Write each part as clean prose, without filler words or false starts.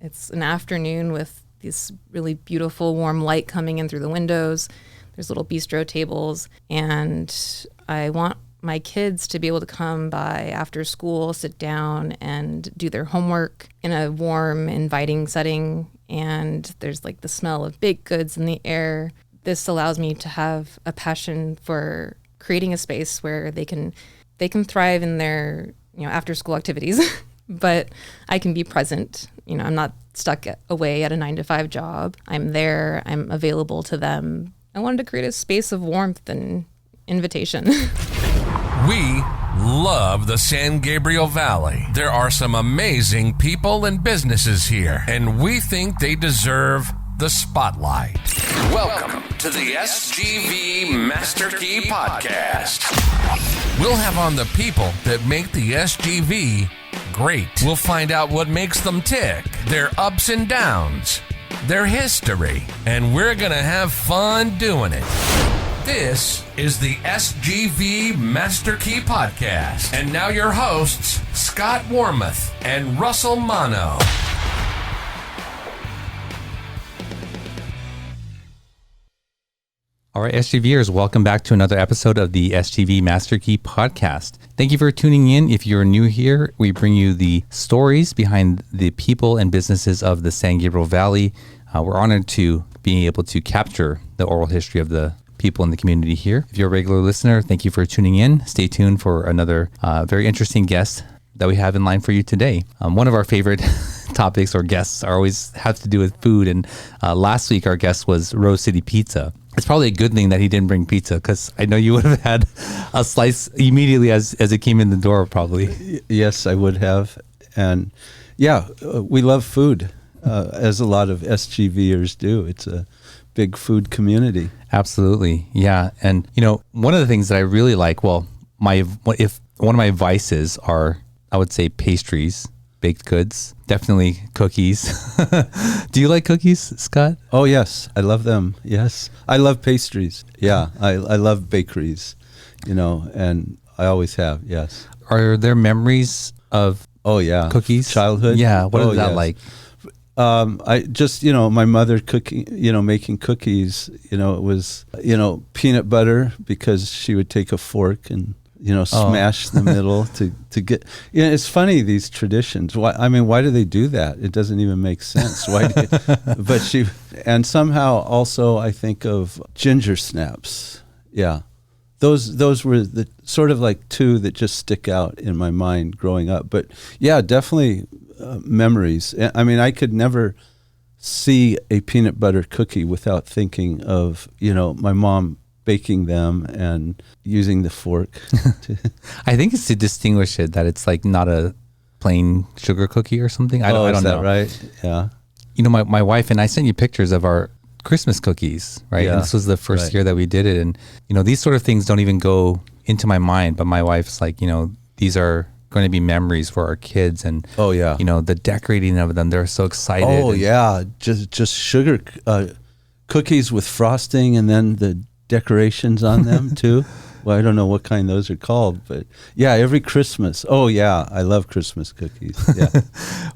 It's an afternoon with this really beautiful warm light coming in through the windows. There's little bistro tables, and I want my kids to be able to come by after school, sit down and do their homework in a warm, inviting setting. And there's like the smell of baked goods in the air. This allows me to have a passion for creating a space where they can thrive in their, after school activities, but I can be present. I'm not stuck away at a 9-to-5 job. I'm there. I'm available to them. I wanted to create a space of warmth and invitation. We love the San Gabriel Valley. There are some amazing people and businesses here, and we think they deserve the spotlight. Welcome to the SGV Master Key Podcast. We'll have on the people that make the SGV great. We'll find out what makes them tick, their ups and downs, their history, and we're going to have fun doing it. This is the SGV Master Key Podcast. And now your hosts, Scott Warmoth and Russell Mano. All right, SGVers, welcome back to another episode of the SGV Master Key Podcast. Thank you for tuning in. If you're new here, we bring you the stories behind the people and businesses of the San Gabriel Valley. We're honored to be able to capture the oral history of the people in the community here. If you're a regular listener, thank you for tuning in. Stay tuned for another very interesting guest that we have in line for you today. One of our favorite topics or guests always have to do with food. And last week, our guest was Rose City Pizza. It's probably a good thing that he didn't bring pizza, because I know you would have had a slice immediately as it came in the door, probably. Yes, I would have. And yeah, we love food, as a lot of SGVers do. It's a big food community. Absolutely. Yeah. And, one of the things that I really like, if one of my vices are, I would say, pastries, baked goods, definitely cookies. Do you like cookies, Scott? Oh, yes. I love them. Yes. I love pastries. Yeah. I love bakeries, and I always have. Yes. Are there memories of cookies? Childhood? Yeah. What is that like? I just, my mother cooking, making cookies, it was, peanut butter, because she would take a fork and, smash the middle to get, it's funny, these traditions. Why do they do that? It doesn't even make sense. And somehow also I think of ginger snaps. Yeah. Those were the sort of like two that just stick out in my mind growing up. But yeah, definitely memories. I could never see a peanut butter cookie without thinking of, my mom baking them and using the fork. I think it's to distinguish it, that it's like not a plain sugar cookie or something. I don't is know. That right? Yeah. My wife and I sent you pictures of our Christmas cookies, right? Yeah, and this was the first year that we did it. And, these sort of things don't even go into my mind, but my wife's like, these are going to be memories for our kids. And, the decorating of them, they're so excited. Oh, yeah. Just sugar cookies with frosting, and then the decorations on them too. Well, I don't know what kind those are called, but yeah, every Christmas. Oh yeah, I love Christmas cookies. Yeah.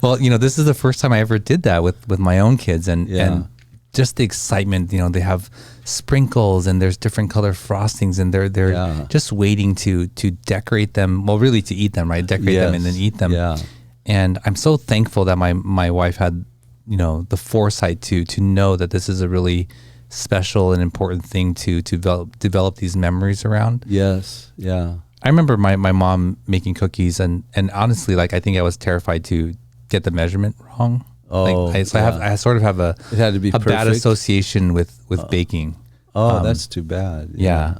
Well, this is the first time I ever did that with my own kids, and just the excitement. They have sprinkles and there's different color frostings, and they're just waiting to decorate them. Well, really to eat them, right? Decorate them and then eat them. Yeah. And I'm so thankful that my wife had the foresight to know that this is a really special and important thing to develop these memories around. Yes. Yeah. I remember my mom making cookies, and honestly, I think I was terrified to get the measurement wrong. Oh, I sort of have a bad association with baking. Oh, that's too bad. Yeah.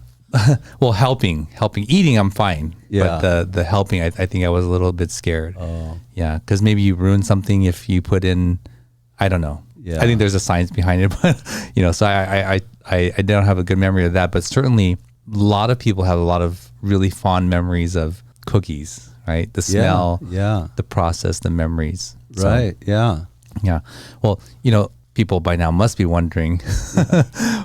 Well, helping, eating, I'm fine. Yeah. But the helping, I think I was a little bit scared. Oh. Yeah. Because maybe you ruin something if you put in, I don't know. Yeah. I think there's a science behind it, but so I don't have a good memory of that. But certainly, a lot of people have a lot of really fond memories of cookies, right? The smell, the process, the memories. Right. Yeah. Yeah. Well, people by now must be wondering,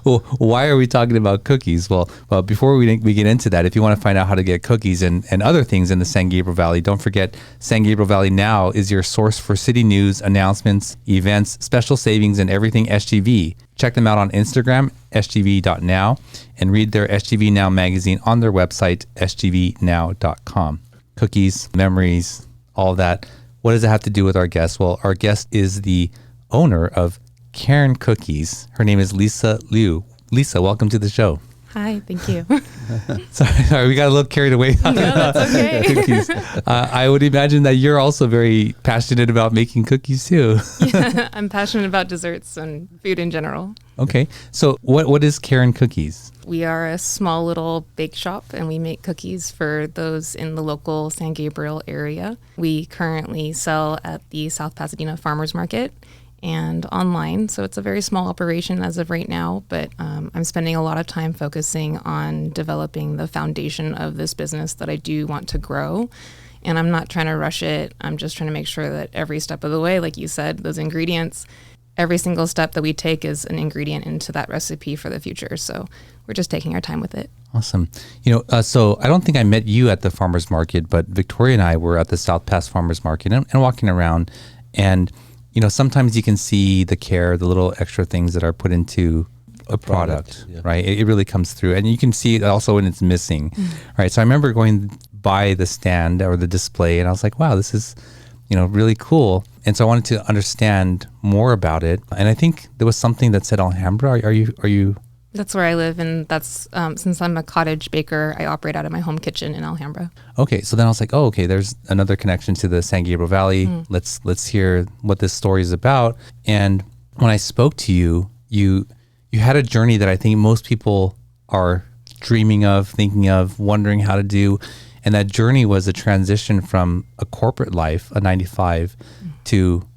well, why are we talking about cookies? Well, before we get into that, if you want to find out how to get cookies and other things in the San Gabriel Valley, don't forget San Gabriel Valley Now is your source for city news, announcements, events, special savings, and everything SGV. Check them out on Instagram, sgv.now, and read their SGV Now magazine on their website, sgvnow.com. Cookies, memories, all that. What does it have to do with our guest? Well, our guest is the owner of Cairn Cookies. Her name is Lisa Liu. Lisa, welcome to the show. Hi, thank you. Sorry, we got a little carried away. No, that's okay. Cookies. I would imagine that you're also very passionate about making cookies too. Yeah, I'm passionate about desserts and food in general. Okay, so what is Cairn Cookies? We are a small little bake shop, and we make cookies for those in the local San Gabriel area. We currently sell at the South Pasadena Farmers Market and online. So it's a very small operation as of right now, but I'm spending a lot of time focusing on developing the foundation of this business that I do want to grow. And I'm not trying to rush it. I'm just trying to make sure that every step of the way, like you said, those ingredients, every single step that we take is an ingredient into that recipe for the future. So we're just taking our time with it. Awesome. So I don't think I met you at the farmer's market, but Victoria and I were at the South Pass farmer's market and walking around, and sometimes you can see the care, the little extra things that are put into a product, yeah. right? It really comes through, and you can see it also when it's missing, right? So I remember going by the stand or the display, and I was like, wow, this is, really cool. And so I wanted to understand more about it. And I think there was something that said Alhambra. Are you? That's where I live, and that's since I'm a cottage baker, I operate out of my home kitchen in Alhambra. Okay, so then I was like, oh, okay, there's another connection to the San Gabriel Valley. Let's hear what this story is about. And when I spoke to you, you had a journey that I think most people are dreaming of, thinking of, wondering how to do. And that journey was a transition from a corporate life, a 9-to-5, to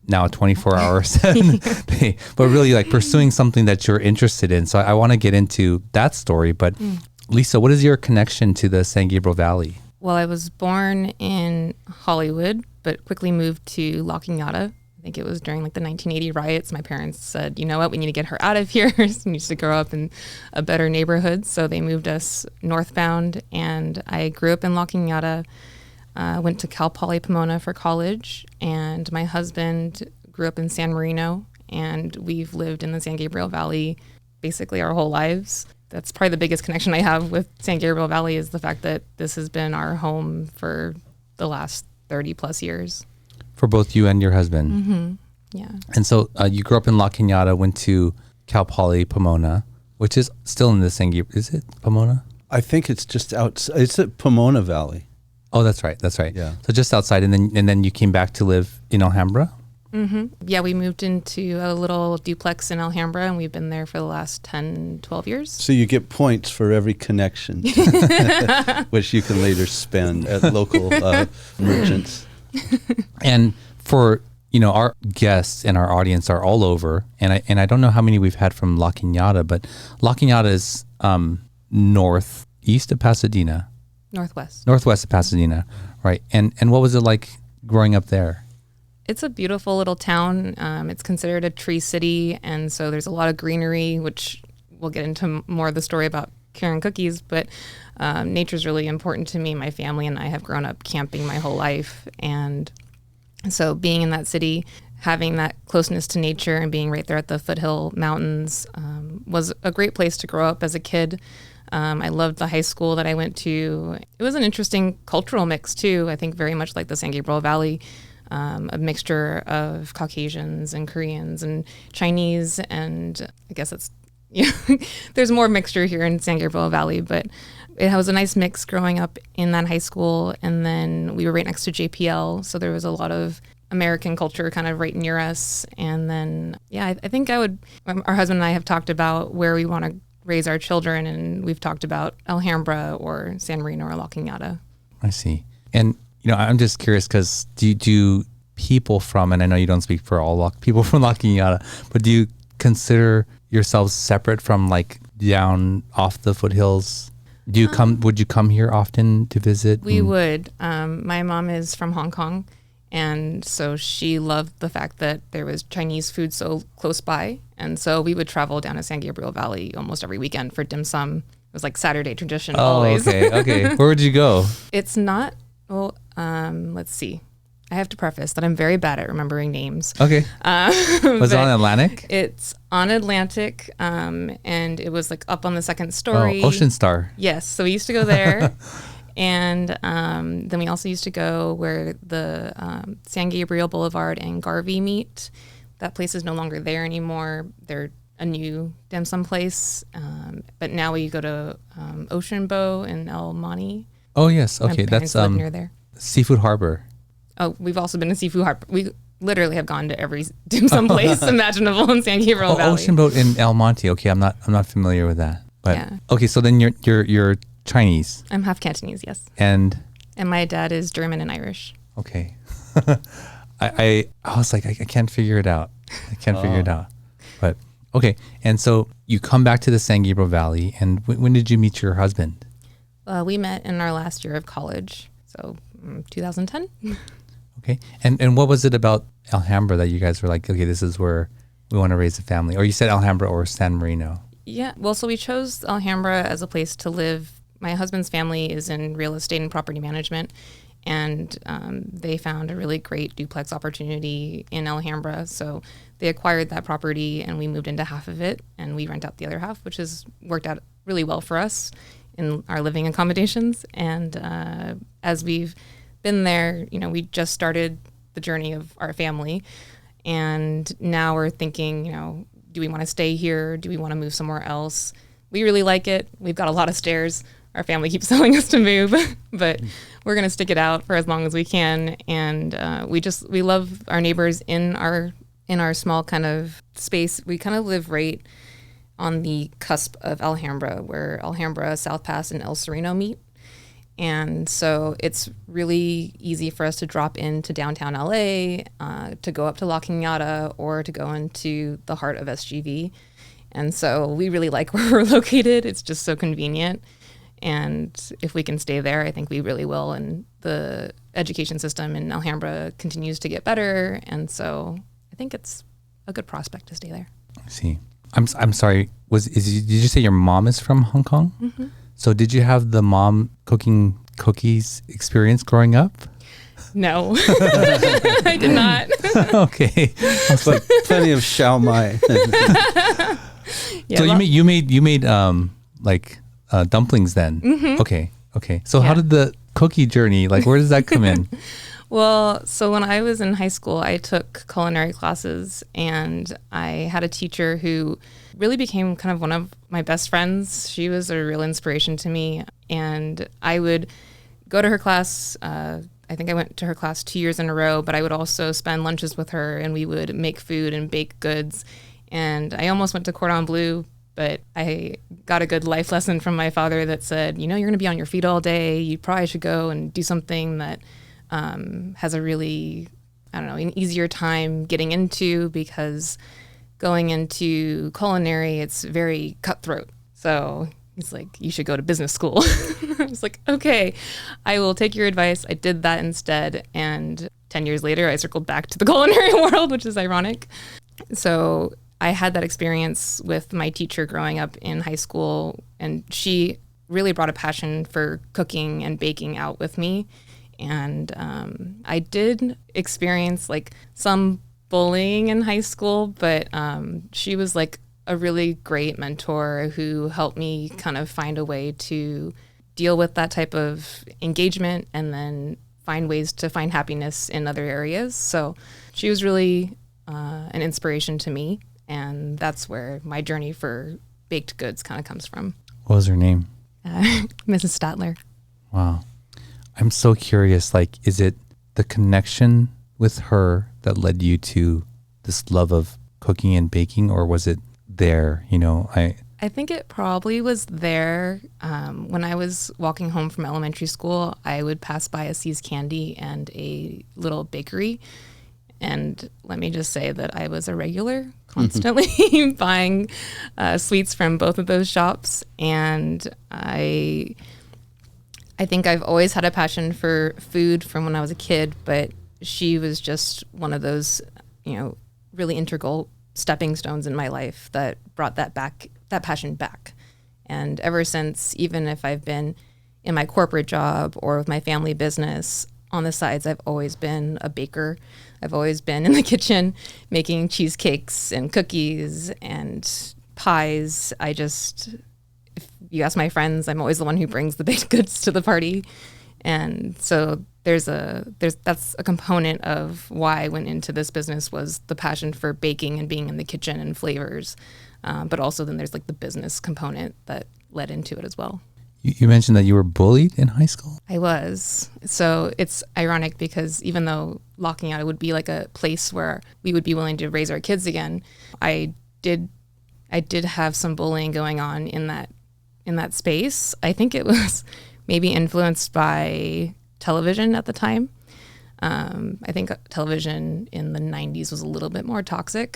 now a 24-hour 7 day, but really like pursuing something that you're interested in. So I want to get into that story. But Lisa, what is your connection to the San Gabriel Valley? Well, I was born in Hollywood, but quickly moved to La Cañada. I think it was during like the 1980 riots. My parents said, you know what, we need to get her out of here. She needs to grow up in a better neighborhood. So they moved us northbound, and I grew up in La Cañada. Went to Cal Poly Pomona for college, and my husband grew up in San Marino, and we've lived in the San Gabriel Valley basically our whole lives. That's probably the biggest connection I have with San Gabriel Valley is the fact that this has been our home for the last 30 plus years. For both you and your husband? Mm-hmm. Yeah. And so you grew up in La Cañada, went to Cal Poly Pomona, which is still in the San Gabriel. Is it Pomona? I think it's just outside. It's at Pomona Valley. Oh, that's right. Yeah. So just outside, and then you came back to live in Alhambra? Mm-hmm. Yeah, we moved into a little duplex in Alhambra, and we've been there for the last 10, 12 years. So you get points for every connection, which you can later spend at local merchants. And for, our guests and our audience are all over, and I don't know how many we've had from La Cañada, but La Cañada is northeast of Pasadena. Northwest of Pasadena, right? And what was it like growing up there? It's a beautiful little town. It's considered a tree city, and so there's a lot of greenery, which we'll get into more of the story about Cairn Cookies, but nature's really important to me. My family and I have grown up camping my whole life, and so being in that city, having that closeness to nature and being right there at the foothill mountains was a great place to grow up as a kid. I loved the high school that I went to. It was an interesting cultural mix too. I think very much like the San Gabriel Valley, a mixture of Caucasians and Koreans and Chinese, and I guess it's there's more mixture here in San Gabriel Valley, but it was a nice mix growing up in that high school. And then we were right next to JPL, so there was a lot of American culture kind of right near us. And then I think our husband and I have talked about where we want to raise our children, and we've talked about Alhambra or San Marino or La Cañada. I see. And I'm just curious because do people from, and I know you don't speak for all people from La Cañada, but do you consider yourselves separate from like down off the foothills? Would you come here often to visit? We would. My mom is from Hong Kong, And so she loved the fact that there was Chinese food so close by. And so we would travel down to San Gabriel Valley almost every weekend for dim sum. It was like Saturday tradition always. Okay. Where would you go? It's not, well, let's see. I have to preface that I'm very bad at remembering names. Okay. Was it on Atlantic? It's on Atlantic, and it was like up on the second story. Oh, Ocean Star. Yes. So we used to go there. And then we also used to go where the San Gabriel Boulevard and Garvey meet. That place is no longer there anymore. They're a new dim sum place. But now we go to Ocean Bow in El Monte. Oh, yes. Okay. My parents That's live near there. Seafood Harbor. Oh, we've also been to Seafood Harbor. We literally have gone to every dim sum place imaginable in San Gabriel Valley. Ocean Boat in El Monte. Okay, I'm not familiar with that. But Yeah. okay, so then you're Chinese. I'm half Cantonese, yes. And my dad is German and Irish. okay. I was like, I can't figure it out. But okay. And so you come back to the San Gabriel Valley, and when did you meet your husband? We met in our last year of college, so 2010. Okay. And what was it about Alhambra that you guys were like, okay, this is where we want to raise a family? Or you said Alhambra or San Marino? Yeah, well, so we chose Alhambra as a place to live. My husband's family is in real estate and property management, and they found a really great duplex opportunity in Alhambra. So they acquired that property, and we moved into half of it, and we rent out the other half, which has worked out really well for us in our living accommodations. And as we've been there, we just started the journey of our family, and now we're thinking, do we want to stay here? Do we want to move somewhere else? We really like it. We've got a lot of stairs. Our family keeps telling us to move, but we're going to stick it out for as long as we can. And we love our neighbors in our small kind of space. We kind of live right on the cusp of Alhambra, where Alhambra, South Pass, and El Sereno meet. And so it's really easy for us to drop into downtown LA, to go up to La Cañada, or to go into the heart of SGV. And so we really like where we're located. It's just so convenient. And if we can stay there, I think we really will. And the education system in Alhambra continues to get better. And so I think it's a good prospect to stay there. I see. I'm sorry. Did you say your mom is from Hong Kong? Mm-hmm. So did you have the mom cooking cookies experience growing up? No, I did not. Okay. It's like plenty of Xiao Mai. Yeah, so you made dumplings then. Mm-hmm. Okay. So how did the cookie journey, where does that come in? Well, so when I was in high school, I took culinary classes, and I had a teacher who really became kind of one of my best friends. She was a real inspiration to me, and I would go to her class. I think I went to her class 2 years in a row, but I would also spend lunches with her, and we would make food and bake goods. And I almost went to Cordon Bleu, but I got a good life lesson from my father that said, you're going to be on your feet all day. You probably should go and do something that has a really, an easier time getting into, because going into culinary, it's very cutthroat. So he's like, you should go to business school. I was like, okay, I will take your advice. I did that instead. And 10 years later, I circled back to the culinary world, which is ironic. So I had that experience with my teacher growing up in high school, and she really brought a passion for cooking and baking out with me. And I did experience some bullying in high school, but she was a really great mentor who helped me kind of find a way to deal with that type of engagement and then find ways to find happiness in other areas. So she was really an inspiration to me, and that's where my journey for baked goods kind of comes from. What was her name? Mrs. Statler. Wow. I'm so curious, is it the connection with her that led you to this love of cooking and baking, or was it there? I think it probably was there. When I was walking home from elementary school, I would pass by a See's Candy and a little bakery. And let me just say that I was a regular, constantly buying sweets from both of those shops. And I think I've always had a passion for food from when I was a kid, but she was just one of those, really integral stepping stones in my life that brought that passion back. And ever since, even if I've been in my corporate job or with my family business, on the sides, I've always been a baker. I've always been in the kitchen making cheesecakes and cookies and pies. If you ask my friends, I'm always the one who brings the baked goods to the party. And so that's a component of why I went into this business, was the passion for baking and being in the kitchen and flavors. But also then there's like the business component that led into it as well. You mentioned that you were bullied in high school? I was. So it's ironic because even though Locking Out would be like a place where we would be willing to raise our kids again, I did have some bullying going on in that space. I think it was maybe influenced by television at the time. I think television in the 90s was a little bit more toxic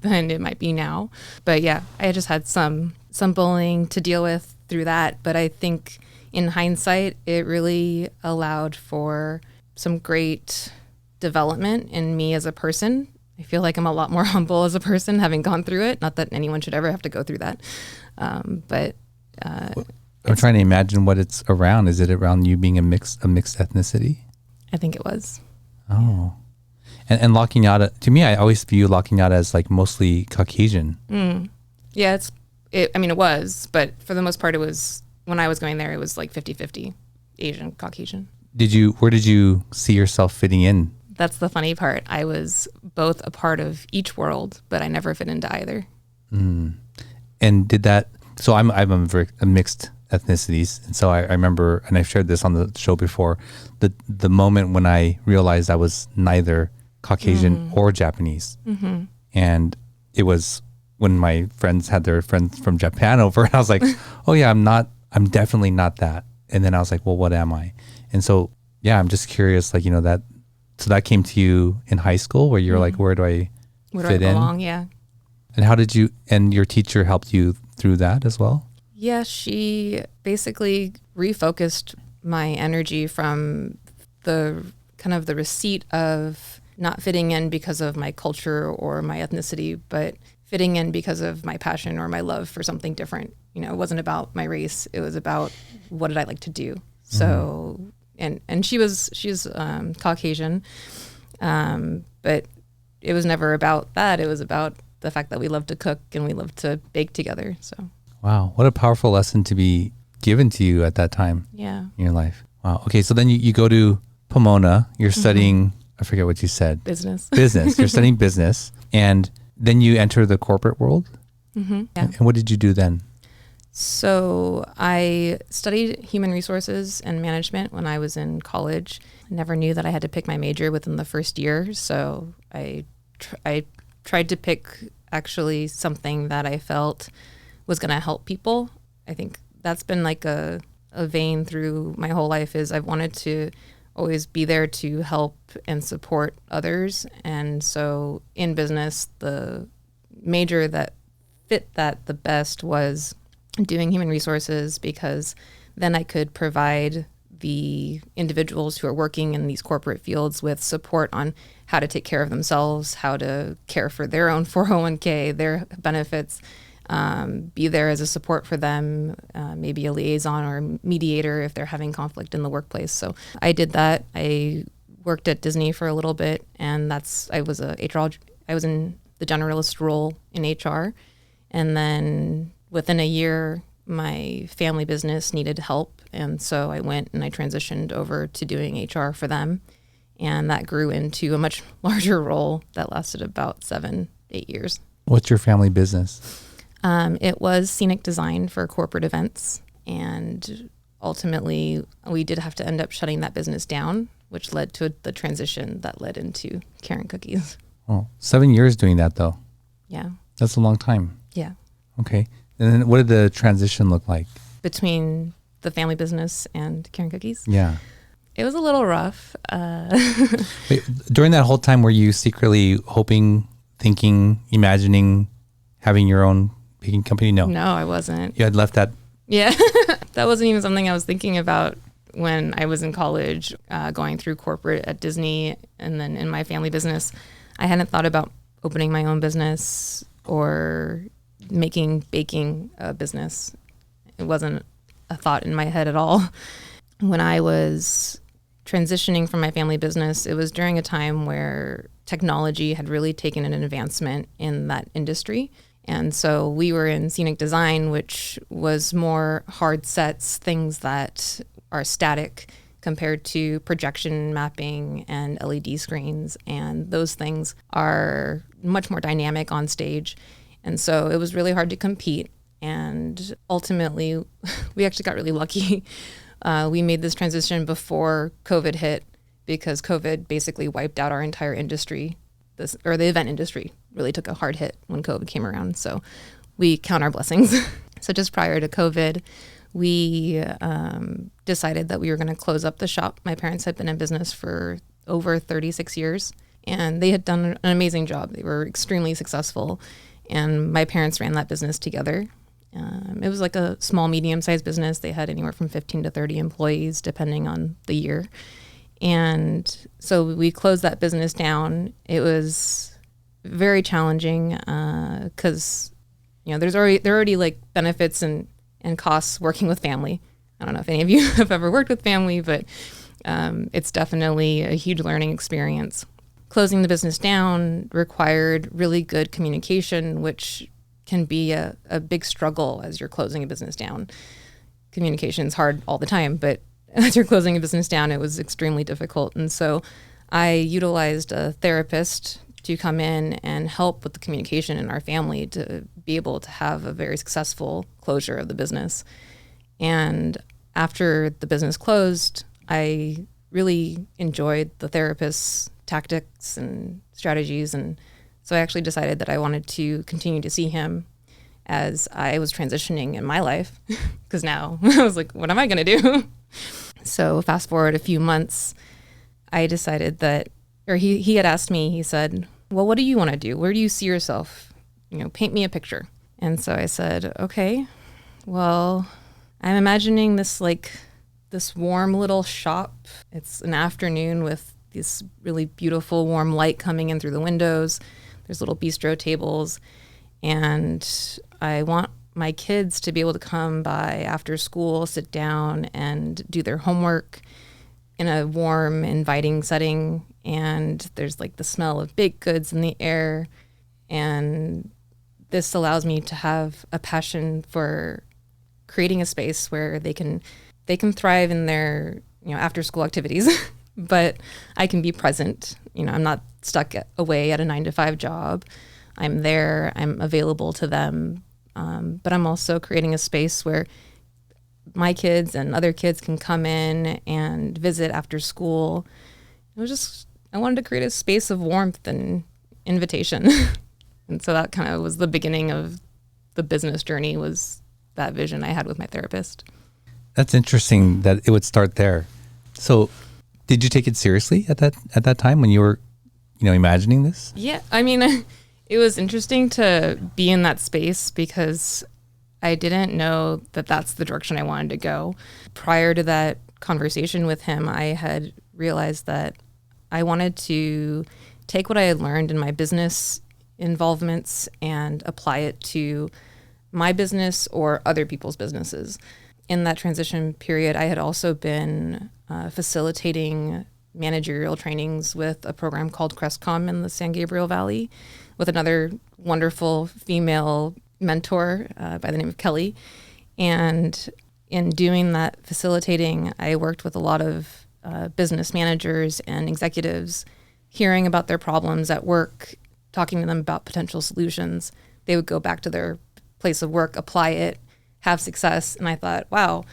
than it might be now. But yeah, I just had some bullying to deal with through that. But I think in hindsight, it really allowed for some great development in me as a person. I feel like I'm a lot more humble as a person having gone through it. Not that anyone should ever have to go through that. But I'm trying to imagine what it's around. Is it around you being a mixed ethnicity? I think it was. Oh. And Locking Out, to me, I always view Locking Out as like mostly Caucasian. Yeah, it was, but for the most part, it was, when I was going there, it was like 50-50 Asian, Caucasian. Where did you see yourself fitting in? That's the funny part. I was both a part of each world, but I never fit into either. And did that, so I'm a mixed ethnicities. And so I remember, and I've shared this on the show before, the moment when I realized I was neither Caucasian or Japanese. And it was when my friends had their friends from Japan over, and I was like, oh yeah, I'm definitely not that. And then I was like, well, what am I? And so, yeah, I'm just curious, like, so that came to you in high school where you're like, where do I fit in? Belong? Yeah. And how did and your teacher helped you through that as well? Yeah, she basically refocused my energy from the kind of the receipt of not fitting in because of my culture or my ethnicity, but fitting in because of my passion or my love for something different. It wasn't about my race. It was about what did I like to do. So, and she's Caucasian, but it was never about that. It was about the fact that we love to cook and we love to bake together. So. Wow, what a powerful lesson to be given to you at that time in your life. Wow. Okay, so then you go to Pomona. You're studying, I forget what you said. Business. You're studying business. And then you enter the corporate world? Yeah. And what did you do then? So I studied human resources and management when I was in college. I never knew that I had to pick my major within the first year. So I tried to pick actually something that I felt was going to help people. I think that's been like a vein through my whole life, is I've wanted to always be there to help and support others. And so in business, the major that fit that the best was doing human resources, because then I could provide the individuals who are working in these corporate fields with support on how to take care of themselves, how to care for their own 401k, their benefits, be there as a support for them, maybe a liaison or mediator if they're having conflict in the workplace. So I did that. I worked at Disney for a little bit, and I was in the generalist role in HR. And then within a year, my family business needed help. And so I went and I transitioned over to doing HR for them. And that grew into a much larger role that lasted about 7-8 years. What's your family business? It was scenic design for corporate events. And ultimately, we did have to end up shutting that business down, which led to the transition that led into Cairn Cookies. Oh, 7 years doing that, though. Yeah. That's a long time. Yeah. Okay. And then what did the transition look like? Between the family business and Cairn Cookies? Yeah. It was a little rough. Wait, during that whole time, were you secretly hoping, thinking, imagining having your own baking company? No. No, I wasn't. You had left that? Yeah. That wasn't even something I was thinking about when I was in college, going through corporate at Disney and then in my family business. I hadn't thought about opening my own business or baking a business. It wasn't a thought in my head at all. When I was transitioning from my family business, it was during a time where technology had really taken an advancement in that industry. And so we were in scenic design, which was more hard sets, things that are static compared to projection mapping and LED screens. And those things are much more dynamic on stage. And so it was really hard to compete. And ultimately, we actually got really lucky. We made this transition before COVID hit because COVID basically wiped out our entire industry. The event industry really took a hard hit when COVID came around. So we count our blessings. So just prior to COVID, we decided that we were going to close up the shop. My parents had been in business for over 36 years, and they had done an amazing job. They were extremely successful, and my parents ran that business together. It was like a small, medium-sized business. They had anywhere from 15 to 30 employees, depending on the year. And so we closed that business down. It was very challenging because, there are already like benefits and costs working with family. I don't know if any of you have ever worked with family, but it's definitely a huge learning experience. Closing the business down required really good communication, which can be a big struggle as you're closing a business down. Communication is hard all the time, but as you're closing a business down, it was extremely difficult. And so I utilized a therapist to come in and help with the communication in our family to be able to have a very successful closure of the business. And after the business closed, I really enjoyed the therapist's tactics and strategies. And so I actually decided that I wanted to continue to see him as I was transitioning in my life, because now I was like, what am I going to do? So fast forward a few months, I decided that, or he had asked me, he said, well, what do you want to do? Where do you see yourself? Paint me a picture. And so I said, okay, well, I'm imagining this warm little shop. It's an afternoon with this really beautiful warm light coming in through the windows. There's little bistro tables. And I want my kids to be able to come by after school, sit down and do their homework in a warm, inviting setting. And there's like the smell of baked goods in the air. And this allows me to have a passion for creating a space where they can thrive in their, after school activities, but I can be present. I'm not stuck away at a 9-to-5 job. I'm there, I'm available to them. But I'm also creating a space where my kids and other kids can come in and visit after school. I wanted to create a space of warmth and invitation. And so that kind of was the beginning of the business journey, was that vision I had with my therapist. That's interesting that it would start there. So did you take it seriously at that time when you were, imagining this? Yeah. I mean, it was interesting to be in that space because I didn't know that that's the direction I wanted to go. Prior to that conversation with him, I had realized that I wanted to take what I had learned in my business involvements and apply it to my business or other people's businesses. In that transition period, I had also been facilitating managerial trainings with a program called CrestCom in the San Gabriel Valley with another wonderful female mentor by the name of Kelly. And in doing that facilitating, I worked with a lot of business managers and executives, hearing about their problems at work, talking to them about potential solutions. They would go back to their place of work, apply it, have success. And I thought, wow,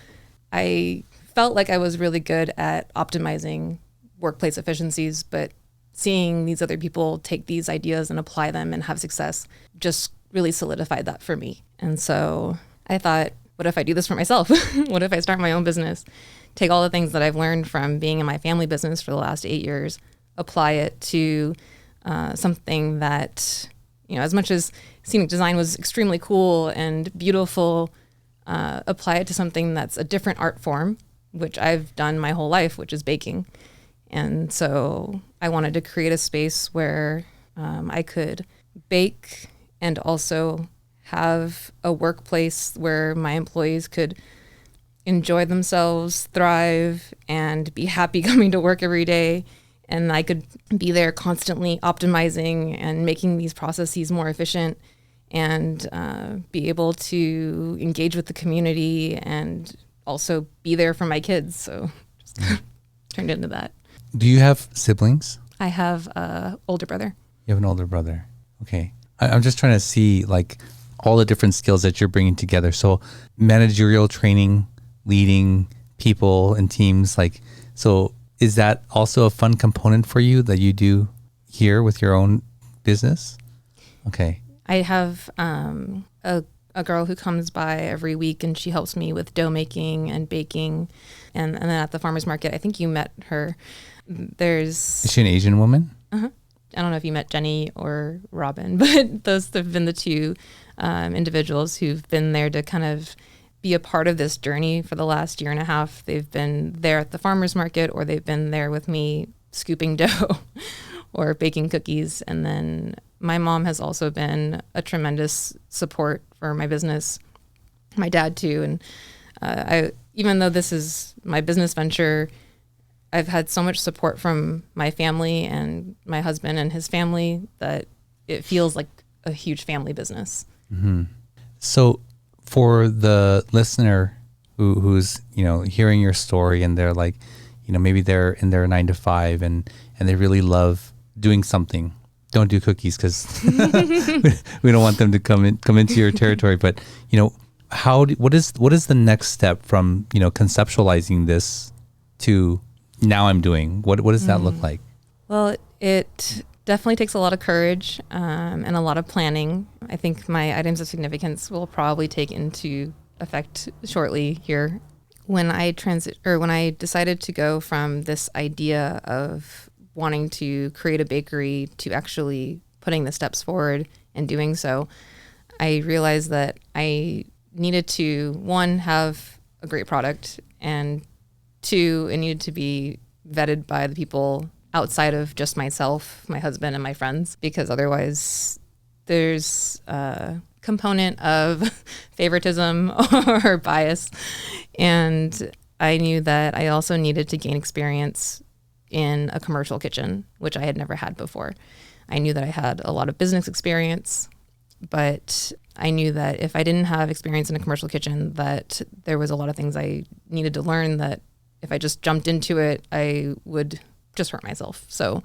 I felt like I was really good at optimizing workplace efficiencies, but seeing these other people take these ideas and apply them and have success just really solidified that for me. And so I thought, what if I do this for myself? What if I start my own business, take all the things that I've learned from being in my family business for the last 8 years, apply it to something that, as much as scenic design was extremely cool and beautiful, apply it to something that's a different art form which I've done my whole life, which is baking. And so I wanted to create a space where I could bake and also have a workplace where my employees could enjoy themselves, thrive, and be happy coming to work every day. And I could be there constantly optimizing and making these processes more efficient, and be able to engage with the community and also be there for my kids. So just turned into that. Do you have siblings? I have an older brother. You have an older brother. Okay. I'm just trying to see like all the different skills that you're bringing together. So managerial training, leading people and teams, like, so is that also a fun component for you that you do here with your own business? Okay. I have a girl who comes by every week, and she helps me with dough making and baking. And then at the farmer's market, I think you met her. Is she an Asian woman? Uh-huh. I don't know if you met Jenny or Robin, but those have been the two individuals who've been there to kind of be a part of this journey for the last year and a half. They've been there at the farmer's market, or they've been there with me scooping dough or baking cookies. And then my mom has also been a tremendous support for my business. My dad too. And even though this is my business venture, I've had so much support from my family and my husband and his family that it feels like a huge family business. Mm-hmm. So for the listener who's, hearing your story, and they're like, maybe they're in their 9 to 5 and they really love doing something. Don't do cookies, because we don't want them to come into your territory. But, what is the next step from, conceptualizing this to now I'm doing? What does that look like? Well, it definitely takes a lot of courage and a lot of planning. I think my items of significance will probably take into effect shortly here. When I decided to go from this idea of wanting to create a bakery to actually putting the steps forward and doing so, I realized that I needed to, one, have a great product, and two, it needed to be vetted by the people outside of just myself, my husband, and my friends, because otherwise there's a component of favoritism or bias. And I knew that I also needed to gain experience in a commercial kitchen, which I had never had before. I knew that I had a lot of business experience, but I knew that if I didn't have experience in a commercial kitchen, that there was a lot of things I needed to learn that if I just jumped into it, I would just hurt myself. So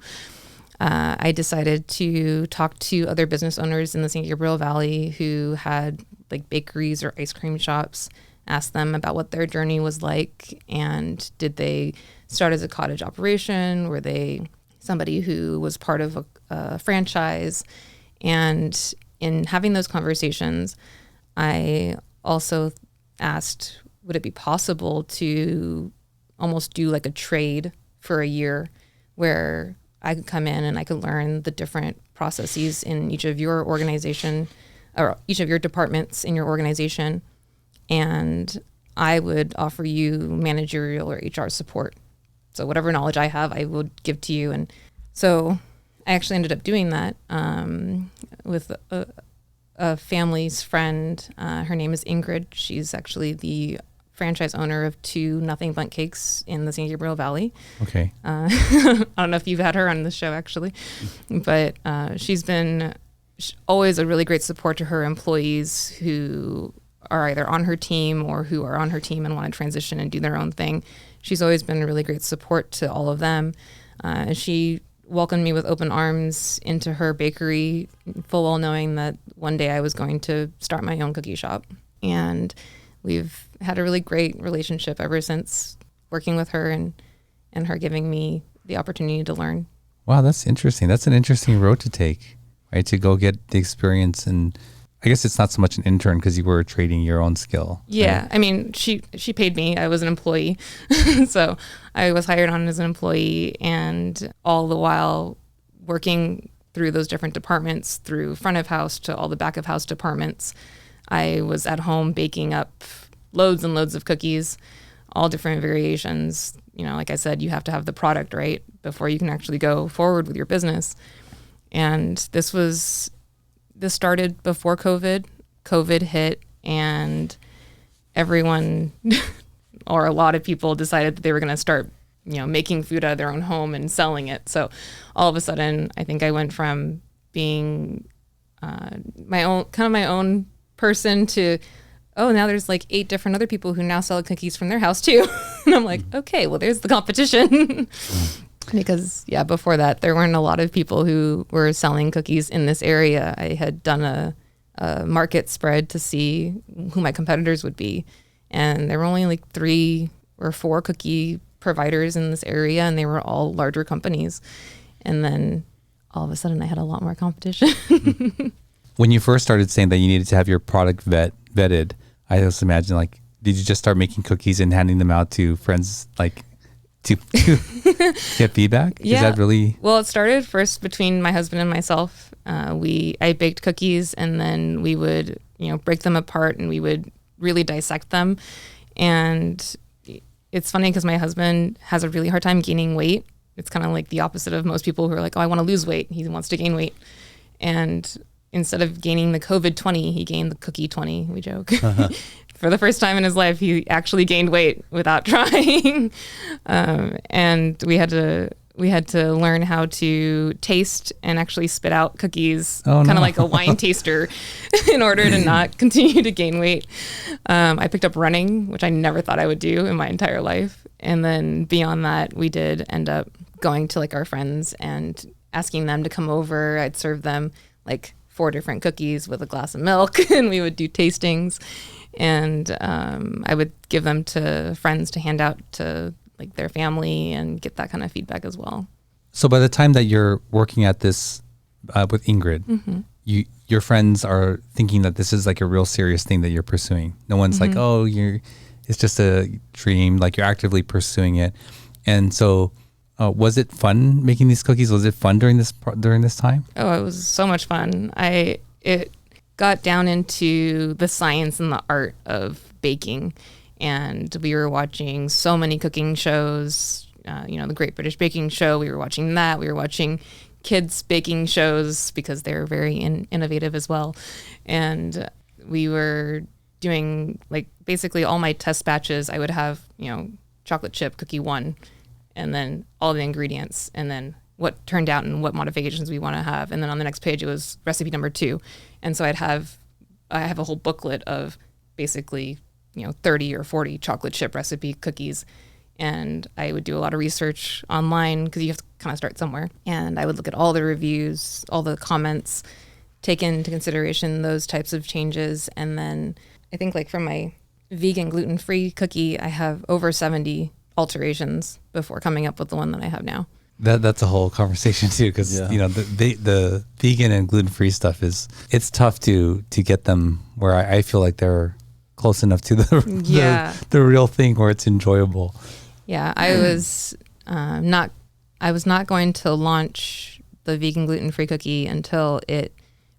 I decided to talk to other business owners in the San Gabriel Valley who had like bakeries or ice cream shops, ask them about what their journey was like, and did they start as a cottage operation? Were they somebody who was part of a franchise? And in having those conversations, I also asked, would it be possible to almost do like a trade for a year where I could come in and I could learn the different processes in each of your organization or each of your departments in your organization, and I would offer you managerial or HR support. So whatever knowledge I have, I would give to you. And so I actually ended up doing that with a family's friend. Her name is Ingrid. She's actually the franchise owner of 2 Nothing Bundt Cakes in the San Gabriel Valley. Okay. I don't know if you've had her on the show, actually, but she's been always a really great support to her employees who are either on her team or who are on her team and want to transition and do their own thing. She's always been a really great support to all of them. And she welcomed me with open arms into her bakery, full well knowing that one day I was going to start my own cookie shop. And we've had a really great relationship ever since, working with her and her giving me the opportunity to learn. Wow, that's interesting. That's an interesting road to take, right? To go get the experience. And I guess it's not so much an intern because you were trading your own skill. Yeah. Right? I mean, she paid me. I was an employee. So I was hired on as an employee, and all the while working through those different departments, through front of house to all the back of house departments, I was at home baking up loads and loads of cookies all different variations. Like I said, you have to have the product right before you can actually go forward with your business. And this started before COVID. COVID hit, and everyone or a lot of people decided that they were going to start, making food out of their own home and selling it. So all of a sudden, I think I went from being my own person to, oh, now there's like 8 different other people who now sell cookies from their house too. And I'm like, okay, well, there's the competition. Because before that, there weren't a lot of people who were selling cookies in this area. I had done a market spread to see who my competitors would be. And there were only like 3 or 4 cookie providers in this area, and they were all larger companies. And then all of a sudden I had a lot more competition. When you first started saying that you needed to have your product vetted, I just imagine, like, did you just start making cookies and handing them out to friends, like, to get feedback? Yeah. Is that really? Well, it started first between my husband and myself. I baked cookies, and then we would, break them apart, and we would really dissect them. And it's funny because my husband has a really hard time gaining weight. It's kind of like the opposite of most people who are like, oh, I want to lose weight. He wants to gain weight. And instead of gaining the COVID 20, he gained the cookie 20, we joke. Uh-huh. For the first time in his life, he actually gained weight without trying. And we had to learn how to taste and actually spit out cookies, kind of like a wine taster, in order to not continue to gain weight. I picked up running, which I never thought I would do in my entire life. And then beyond that, we did end up going to like our friends and asking them to come over. I'd serve them like 4 different cookies with a glass of milk, and we would do tastings. And I would give them to friends to hand out to like their family and get that kind of feedback as well. So by the time that you're working at this with Ingrid, mm-hmm. your friends are thinking that this is like a real serious thing that you're pursuing. No one's mm-hmm. like, oh, it's just a dream. Like, you're actively pursuing it. And so was it fun making these cookies? Was it fun during this time? Oh, it was so much fun. It got down into the science and the art of baking. And we were watching so many cooking shows, the Great British Baking Show. We were watching that. We were watching kids baking shows because they're very innovative as well. And we were doing like basically all my test batches. I would have, chocolate chip cookie 1, and then all the ingredients, and then what turned out and what modifications we want to have. And then on the next page, it was recipe number 2. And so I have a whole booklet of basically 30 or 40 chocolate chip recipe cookies. And I would do a lot of research online because you have to kind of start somewhere. And I would look at all the reviews, all the comments, take into consideration those types of changes. And then I think like for my vegan gluten-free cookie, I have over 70 alterations before coming up with the one that I have now. That's a whole conversation too, because the vegan and gluten-free stuff it's tough to get them where I feel like they're close enough to the real thing where it's enjoyable. Yeah, I was not going to launch the vegan gluten-free cookie until it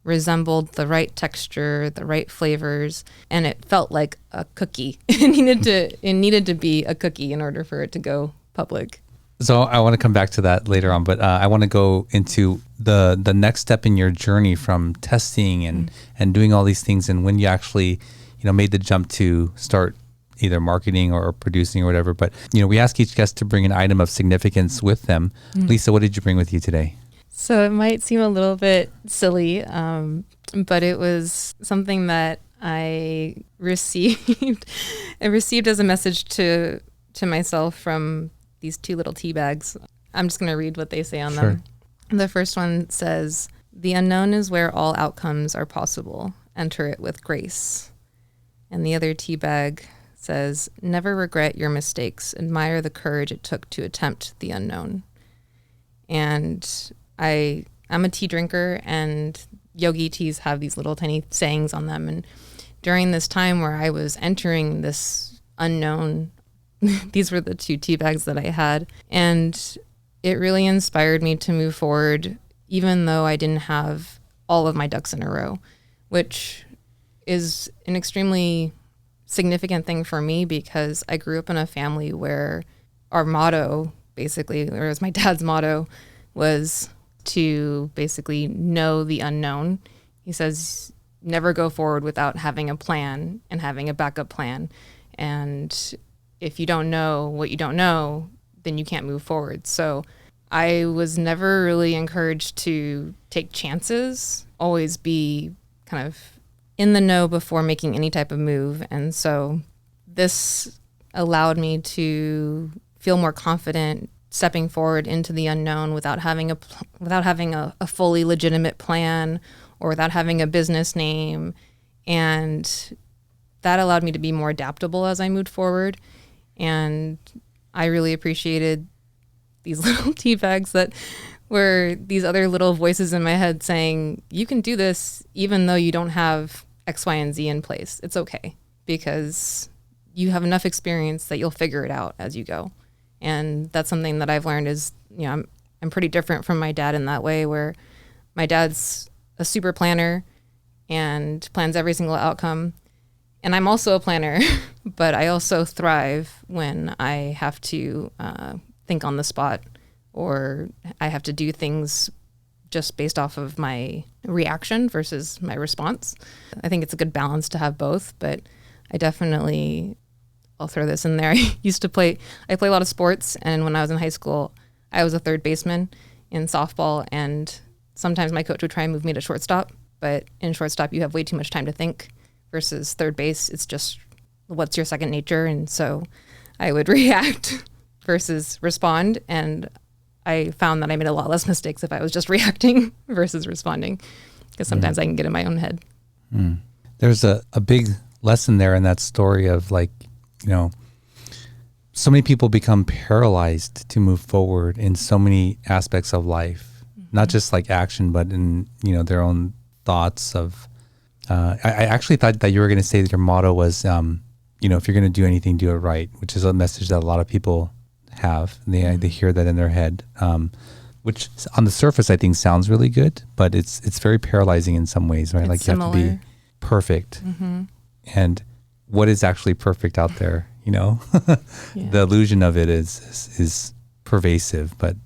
resembled the right texture, the right flavors, and it felt like a cookie. It needed to be a cookie in order for it to go public. So I want to come back to that later on, but I want to go into the next step in your journey from testing and doing all these things, and when you actually made the jump to start either marketing or producing or whatever. But we ask each guest to bring an item of significance with them. Mm. Lisa, what did you bring with you today? So it might seem a little bit silly, but it was something that I received. I received as a message to myself from these 2 little tea bags. I'm just going to read what they say on them. The first one says, "The unknown is where all outcomes are possible. Enter it with grace." And the other tea bag says, "Never regret your mistakes. Admire the courage it took to attempt the unknown." And I'm a tea drinker, and yogi teas have these little tiny sayings on them. And during this time where I was entering this unknown, these were the 2 tea bags that I had. And it really inspired me to move forward, even though I didn't have all of my ducks in a row, which is an extremely significant thing for me because I grew up in a family where our motto, basically, or as my dad's motto, was to basically know the unknown. He says, never go forward without having a plan and having a backup plan. And if you don't know what you don't know, then you can't move forward. So I was never really encouraged to take chances, always be kind of in the know before making any type of move. And so this allowed me to feel more confident stepping forward into the unknown without having a fully legitimate plan or without having a business name. And that allowed me to be more adaptable as I moved forward. And I really appreciated these little tea bags that were these other little voices in my head saying, you can do this even though you don't have X, Y, and Z in place. It's okay because you have enough experience that you'll figure it out as you go. And that's something that I've learned is, I'm pretty different from my dad in that way, where my dad's a super planner and plans every single outcome. And I'm also a planner, but I also thrive when I have to think on the spot, or I have to do things just based off of my reaction versus my response. I think it's a good balance to have both, but I'll throw this in there. I play a lot of sports, and when I was in high school, I was a third baseman in softball, and sometimes my coach would try and move me to shortstop, but in shortstop you have way too much time to think versus third base. It's just what's your second nature, and so I would react versus respond, and I found that I made a lot less mistakes if I was just reacting versus responding, because sometimes I can get in my own head. There's a big lesson there in that story of so many people become paralyzed to move forward in so many aspects of life, not just like action, but in, their own thoughts of, I actually thought that you were going to say that your motto was, if you're going to do anything, do it right, which is a message that a lot of people have. They hear that in their head, which on the surface I think sounds really good, but it's very paralyzing in some ways, right? It's like similar. You have to be perfect. And what is actually perfect out there, The illusion of it is pervasive, but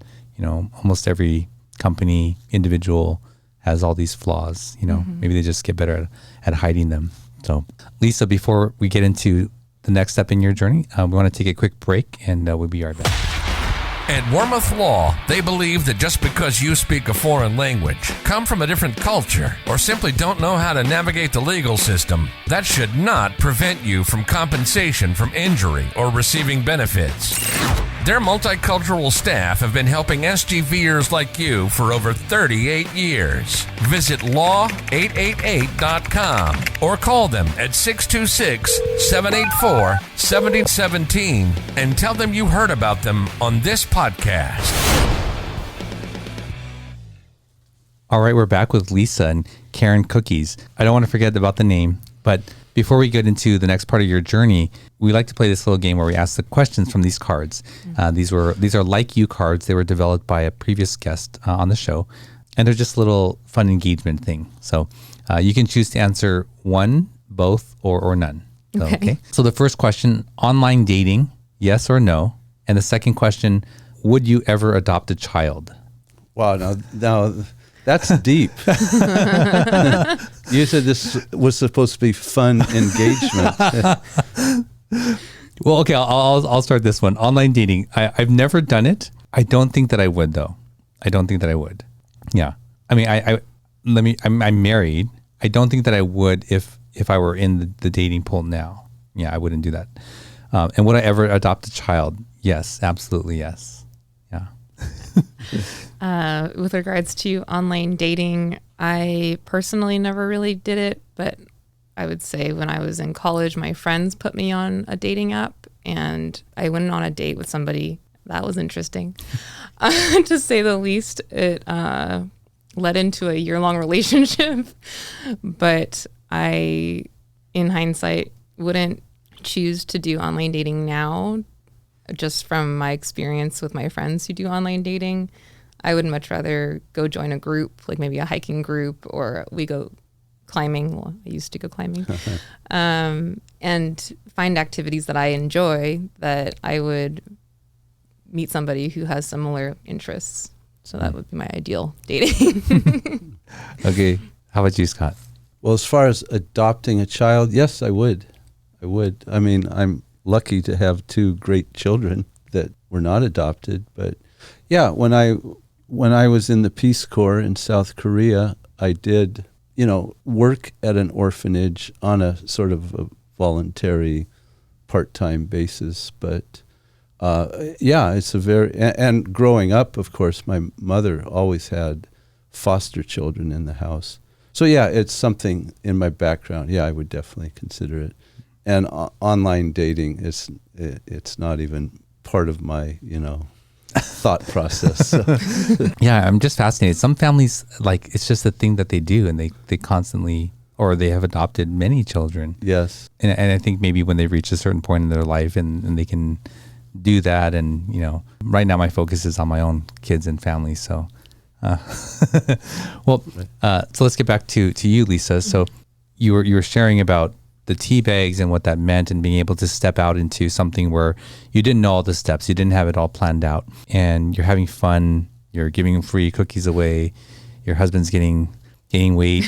almost every company, individual has all these flaws. Maybe they just get better at hiding them. So Lisa, before we get into the next step in your journey, we want to take a quick break, and we'll be right back. At Wormuth Law, they believe that just because you speak a foreign language, come from a different culture, or simply don't know how to navigate the legal system, that should not prevent you from compensation from injury or receiving benefits. Their multicultural staff have been helping SGVers like you for over 38 years. Visit law888.com or call them at 626-784-7017 and tell them you heard about them on this podcast. All right, we're back with Lisa and Cairn Cookies. I don't want to forget about the name, but before we get into the next part of your journey, we like to play this little game where we ask the questions from these cards. These are like you cards. They were developed by a previous guest on the show, and they're just a little fun engagement thing. So you can choose to answer one, both, or none. So, okay. So the first question: online dating, yes or no? And the second question: would you ever adopt a child? Wow, now that's deep. You said this was supposed to be fun engagement. Well, okay, I'll start this one. Online dating. I've never done it. I don't think that I would, though. I don't think that I would. Yeah. I mean, I'm married. I don't think that I would if I were in the dating pool now. Yeah, I wouldn't do that. And would I ever adopt a child? Yes, absolutely yes. Yeah. With regards to online dating, I personally never really did it, but I would say when I was in college, my friends put me on a dating app, and I went on a date with somebody. That was interesting, to say the least. It led into a year-long relationship, but I, in hindsight, wouldn't choose to do online dating now, just from my experience with my friends who do online dating. I would much rather go join a group, like maybe a hiking group, or we go climbing. Well, I used to go climbing. and find activities that I enjoy, that I would meet somebody who has similar interests. So that would be my ideal dating. Okay. How about you, Scott? Well, as far as adopting a child, yes, I would. I mean, I'm lucky to have 2 great children that were not adopted. But yeah, when I was in the Peace Corps in South Korea, I did, work at an orphanage on a sort of a voluntary part-time basis. But yeah, it's a very, and growing up, of course, my mother always had foster children in the house. So yeah, it's something in my background. Yeah, I would definitely consider it. And online dating it's not even part of my, thought process. So. Yeah, I'm just fascinated. Some families, like, it's just a thing that they do, and they constantly, or they have adopted many children. Yes. And I think maybe when they reach a certain point in their life and they can do that, and, right now my focus is on my own kids and family. So, so let's get back to you, Lisa. So you were sharing about the tea bags and what that meant, and being able to step out into something where you didn't know all the steps, you didn't have it all planned out, and you're having fun, you're giving free cookies away, your husband's gaining weight.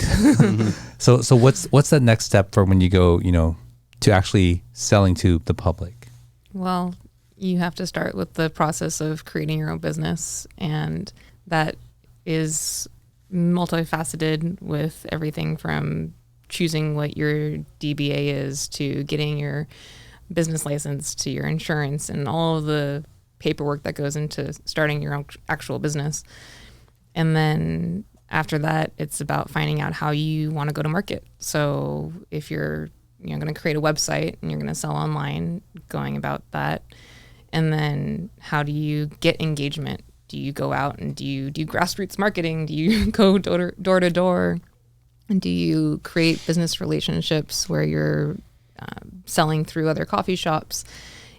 So what's the next step for when you go, to actually selling to the public? Well, you have to start with the process of creating your own business, and that is multifaceted, with everything from choosing what your DBA is, to getting your business license, to your insurance, and all of the paperwork that goes into starting your own actual business. And then after that, it's about finding out how you want to go to market. So if you're going to create a website and you're going to sell online, going about that. And then how do you get engagement? Do you go out and do you do grassroots marketing? Do you go door to door? And do you create business relationships where you're selling through other coffee shops,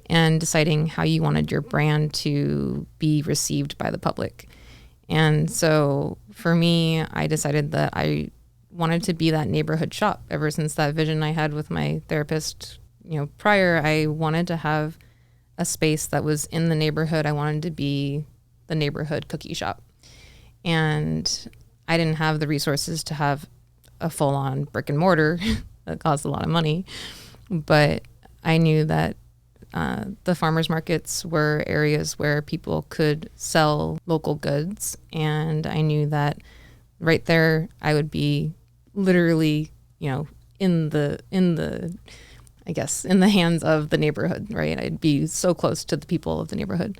and deciding how you wanted your brand to be received by the public? And so for me, I decided that I wanted to be that neighborhood shop. Ever since that vision I had with my therapist, prior, I wanted to have a space that was in the neighborhood. I wanted to be the neighborhood cookie shop. And I didn't have the resources to have a full-on brick and mortar that costs a lot of money. But I knew that the farmers markets were areas where people could sell local goods. And I knew that right there, I would be literally, in the hands of the neighborhood, right? I'd be so close to the people of the neighborhood.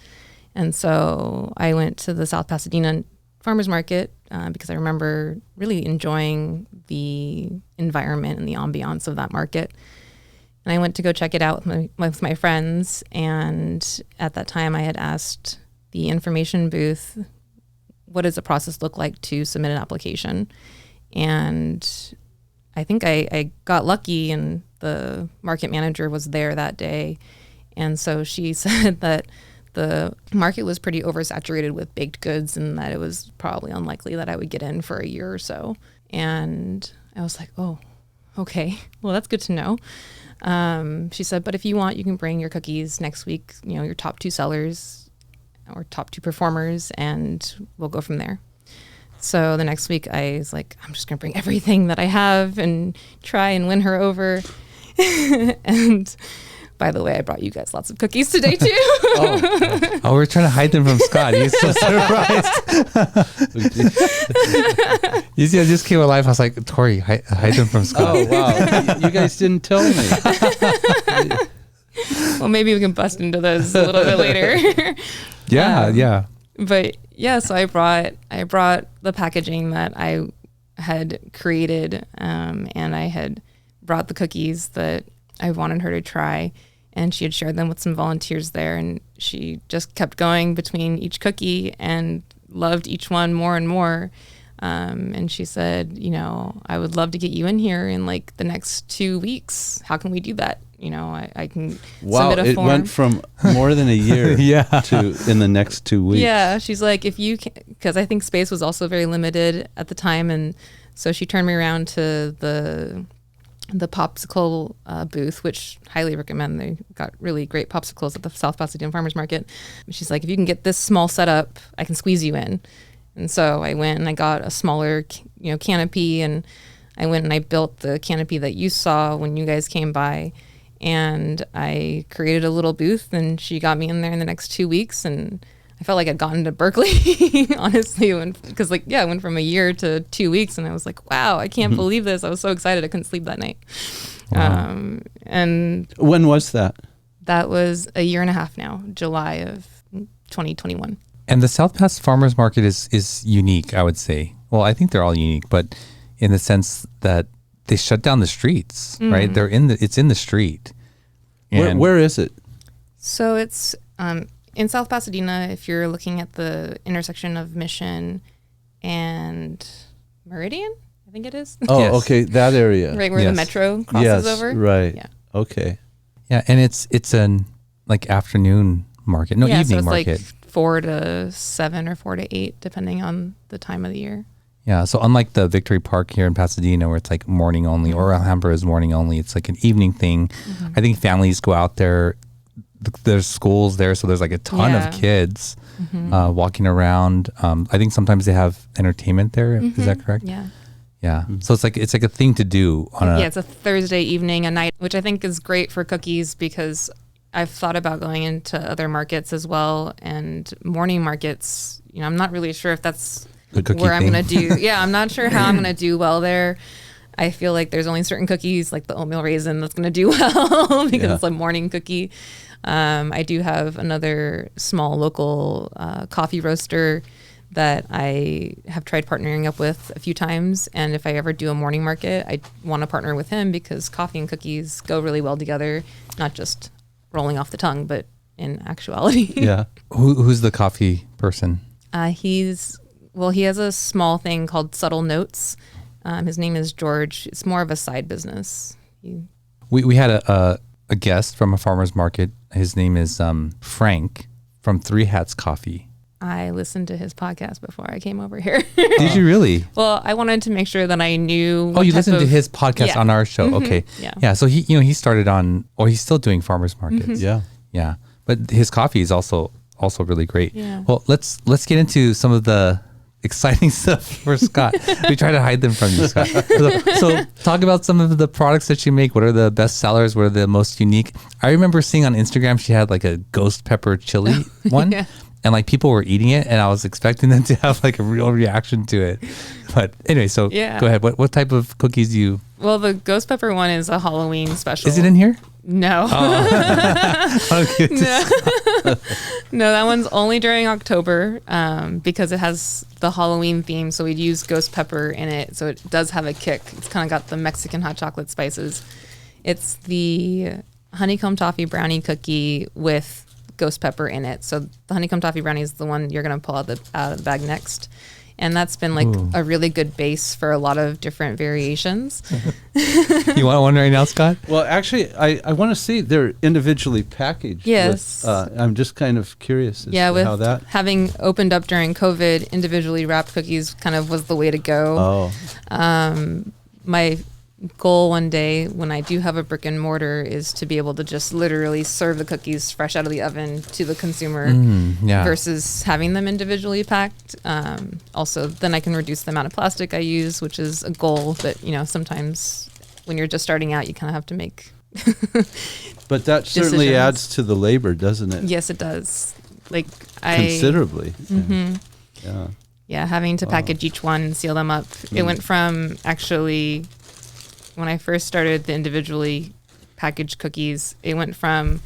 And so I went to the South Pasadena farmers market because I remember really enjoying the environment and the ambiance of that market. And I went to go check it out with my friends. And at that time I had asked the information booth, what does the process look like to submit an application? And I think I got lucky, and the market manager was there that day. And so she said that the market was pretty oversaturated with baked goods, and that it was probably unlikely that I would get in for a year or so. And I was like, oh, okay, well, that's good to know. She said, but if you want, you can bring your cookies next week, your top 2 sellers or top 2 performers, and we'll go from there. So the next week I was like, I'm just going to bring everything that I have and try and win her over. And by the way, I brought you guys lots of cookies today too. Oh, we're trying to hide them from Scott. He's so surprised. You see, I just came alive. I was like, Tori, hide them from Scott. Oh, wow. You guys didn't tell me. Well, maybe we can bust into those a little bit later. Yeah. But yeah, so I brought the packaging that I had created, and I had brought the cookies that I wanted her to try, and she had shared them with some volunteers there, and she just kept going between each cookie and loved each one more and more. And she said, I would love to get you in here in like the next 2 weeks. How can we do that? I can submit a form. It went from more than a year to in the next 2 weeks. Yeah, she's like, if you can, because I think space was also very limited at the time. And so she turned me around to the the popsicle booth, which highly recommend. They got really great popsicles at the South Pasadena Farmers Market. She's like, if you can get this small setup, I can squeeze you in. And so I went and I got a smaller, canopy, and I went and I built the canopy that you saw when you guys came by. And I created a little booth, and she got me in there in the next 2 weeks, and I felt like I'd gotten to Berkeley, honestly, because I went from a year to 2 weeks, and I was like, wow, I can't believe this. I was so excited I couldn't sleep that night. Wow. And when was that? That was a year and a half now, July of 2021. And the South Pass Farmers Market is unique, I would say. Well, I think they're all unique, but in the sense that they shut down the streets, right? It's in the street. And Where is it? So it's in South Pasadena, if you're looking at the intersection of Mission and Meridian, I think it is. Oh, Yes. okay, that area. Right where the metro crosses over. Right. Yeah. Okay. Yeah, and it's an afternoon market, So evening it's market. like 4 to 7 or 4 to 8, depending on the time of the year. Yeah, so unlike the Victory Park here in Pasadena, where it's like morning only, or Alhambra is morning only, it's like an evening thing. I think families go out there. There's schools there, so there's like a ton of kids walking around. I think sometimes they have entertainment there. Is that correct? Yeah. Yeah. So it's like a thing to do on a. Yeah, it's a Thursday evening, a night, which I think is great for cookies because I've thought about going into other markets as well, and morning markets. I'm not really sure if that's where I'm going to do. Yeah, I'm not sure how I'm going to do well there. I feel like there's only certain cookies, like the oatmeal raisin, that's going to do well because it's a morning cookie. I do have another small local coffee roaster that I have tried partnering up with a few times. And if I ever do a morning market, I want to partner with him because coffee and cookies go really well together, not just rolling off the tongue, but in actuality. Yeah. Who's the coffee person? He has a small thing called Subtle Notes. His name is George. It's more of a side business. We had a guest from a farmer's market. His name is Frank from Three Hats Coffee. I listened to his podcast before I came over here. Did you really? Well, I wanted to make sure that I knew. Oh, you listened to his podcast on our show. Okay. Yeah. So he started on, or he's still doing farmers markets. Yeah. Yeah. But his coffee is also really great. Yeah. Well, let's get into some of the exciting stuff for Scott. We try to hide them from you, Scott. So talk about some of the products that you make. What are the best sellers? What are the most unique? I remember seeing on Instagram she had like a ghost pepper chili one. Yeah. And like people were eating it, and I was expecting them to have like a real reaction to it. But anyway, so go ahead. What type of cookies do you? Well, the ghost pepper one is a Halloween special. Is it in here? No. No, that one's only during October because it has the Halloween theme. So we'd use ghost pepper in it. So it does have a kick. It's kind of got the Mexican hot chocolate spices. It's the honeycomb toffee brownie cookie with ghost pepper in it. So the honeycomb toffee brownie is the one you're going to pull out of the bag next. And that's been like a really good base for a lot of different variations. You want one right now, Scott? Well, actually, I want to see they're individually packaged. Yes. I'm just kind of curious as to with how that. having opened up during COVID, individually wrapped cookies kind of was the way to go. My goal one day when I do have a brick and mortar is to be able to just literally serve the cookies fresh out of the oven to the consumer versus having them individually packed. Also, then I can reduce the amount of plastic I use, which is a goal. But, sometimes when you're just starting out, you kind of have to make But that certainly decisions. adds to the labor, doesn't it? Yes, it does. Considerably. Yeah, having to package each one and seal them up. It went from actually, when I first started the individually packaged cookies, it went from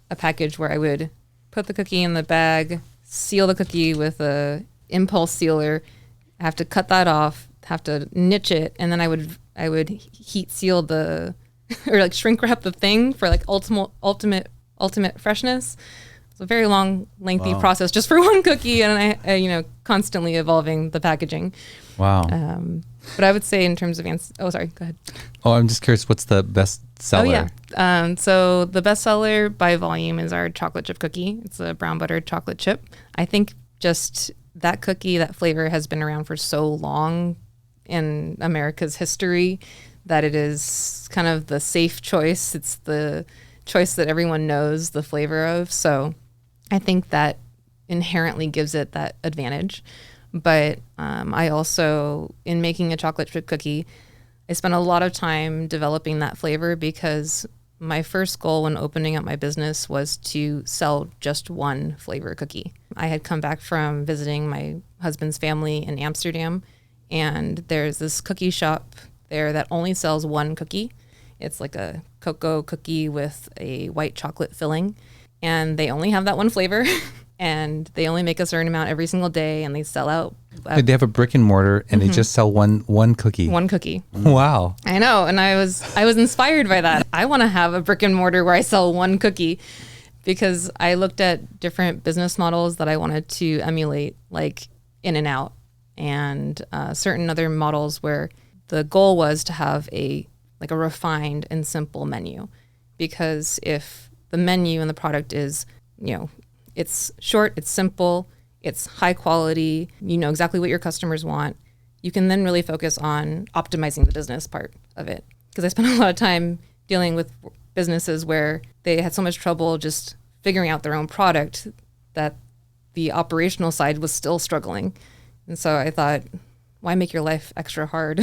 a package where I would put the cookie in the bag, seal the cookie with a impulse sealer, have to cut that off, have to niche it, and then I would heat seal the or like shrink wrap the thing for like ultimate freshness. It's a very long, lengthy process just for one cookie, and I constantly evolving the packaging. Wow. But I would say in terms of sorry, go ahead. Oh, I'm just curious. What's the best seller? Oh yeah. So the best seller by volume is our chocolate chip cookie. It's a brown butter chocolate chip. I think just that cookie, that flavor has been around for so long in America's history that it is kind of the safe choice. It's the choice that everyone knows the flavor of. So I think that inherently gives it that advantage. But I also, in making a chocolate chip cookie, I spent a lot of time developing that flavor because my first goal when opening up my business was to sell just one flavor cookie. I had come back from visiting my husband's family in Amsterdam, and there's this cookie shop there that only sells one cookie. It's like a cocoa cookie with a white chocolate filling, and they only have that one flavor. And they only make a certain amount every single day, and they sell out. They have a brick and mortar, and they just sell one cookie. One cookie. Wow. I know, and I was inspired by that. I want to have a brick and mortar where I sell one cookie, because I looked at different business models that I wanted to emulate, like In-N-Out and certain other models where the goal was to have a refined and simple menu. Because if the menu and the product is, it's short, it's simple, it's high quality, you know exactly what your customers want, you can then really focus on optimizing the business part of it. Because I spent a lot of time dealing with businesses where they had so much trouble just figuring out their own product that the operational side was still struggling. And so I thought, why make your life extra hard?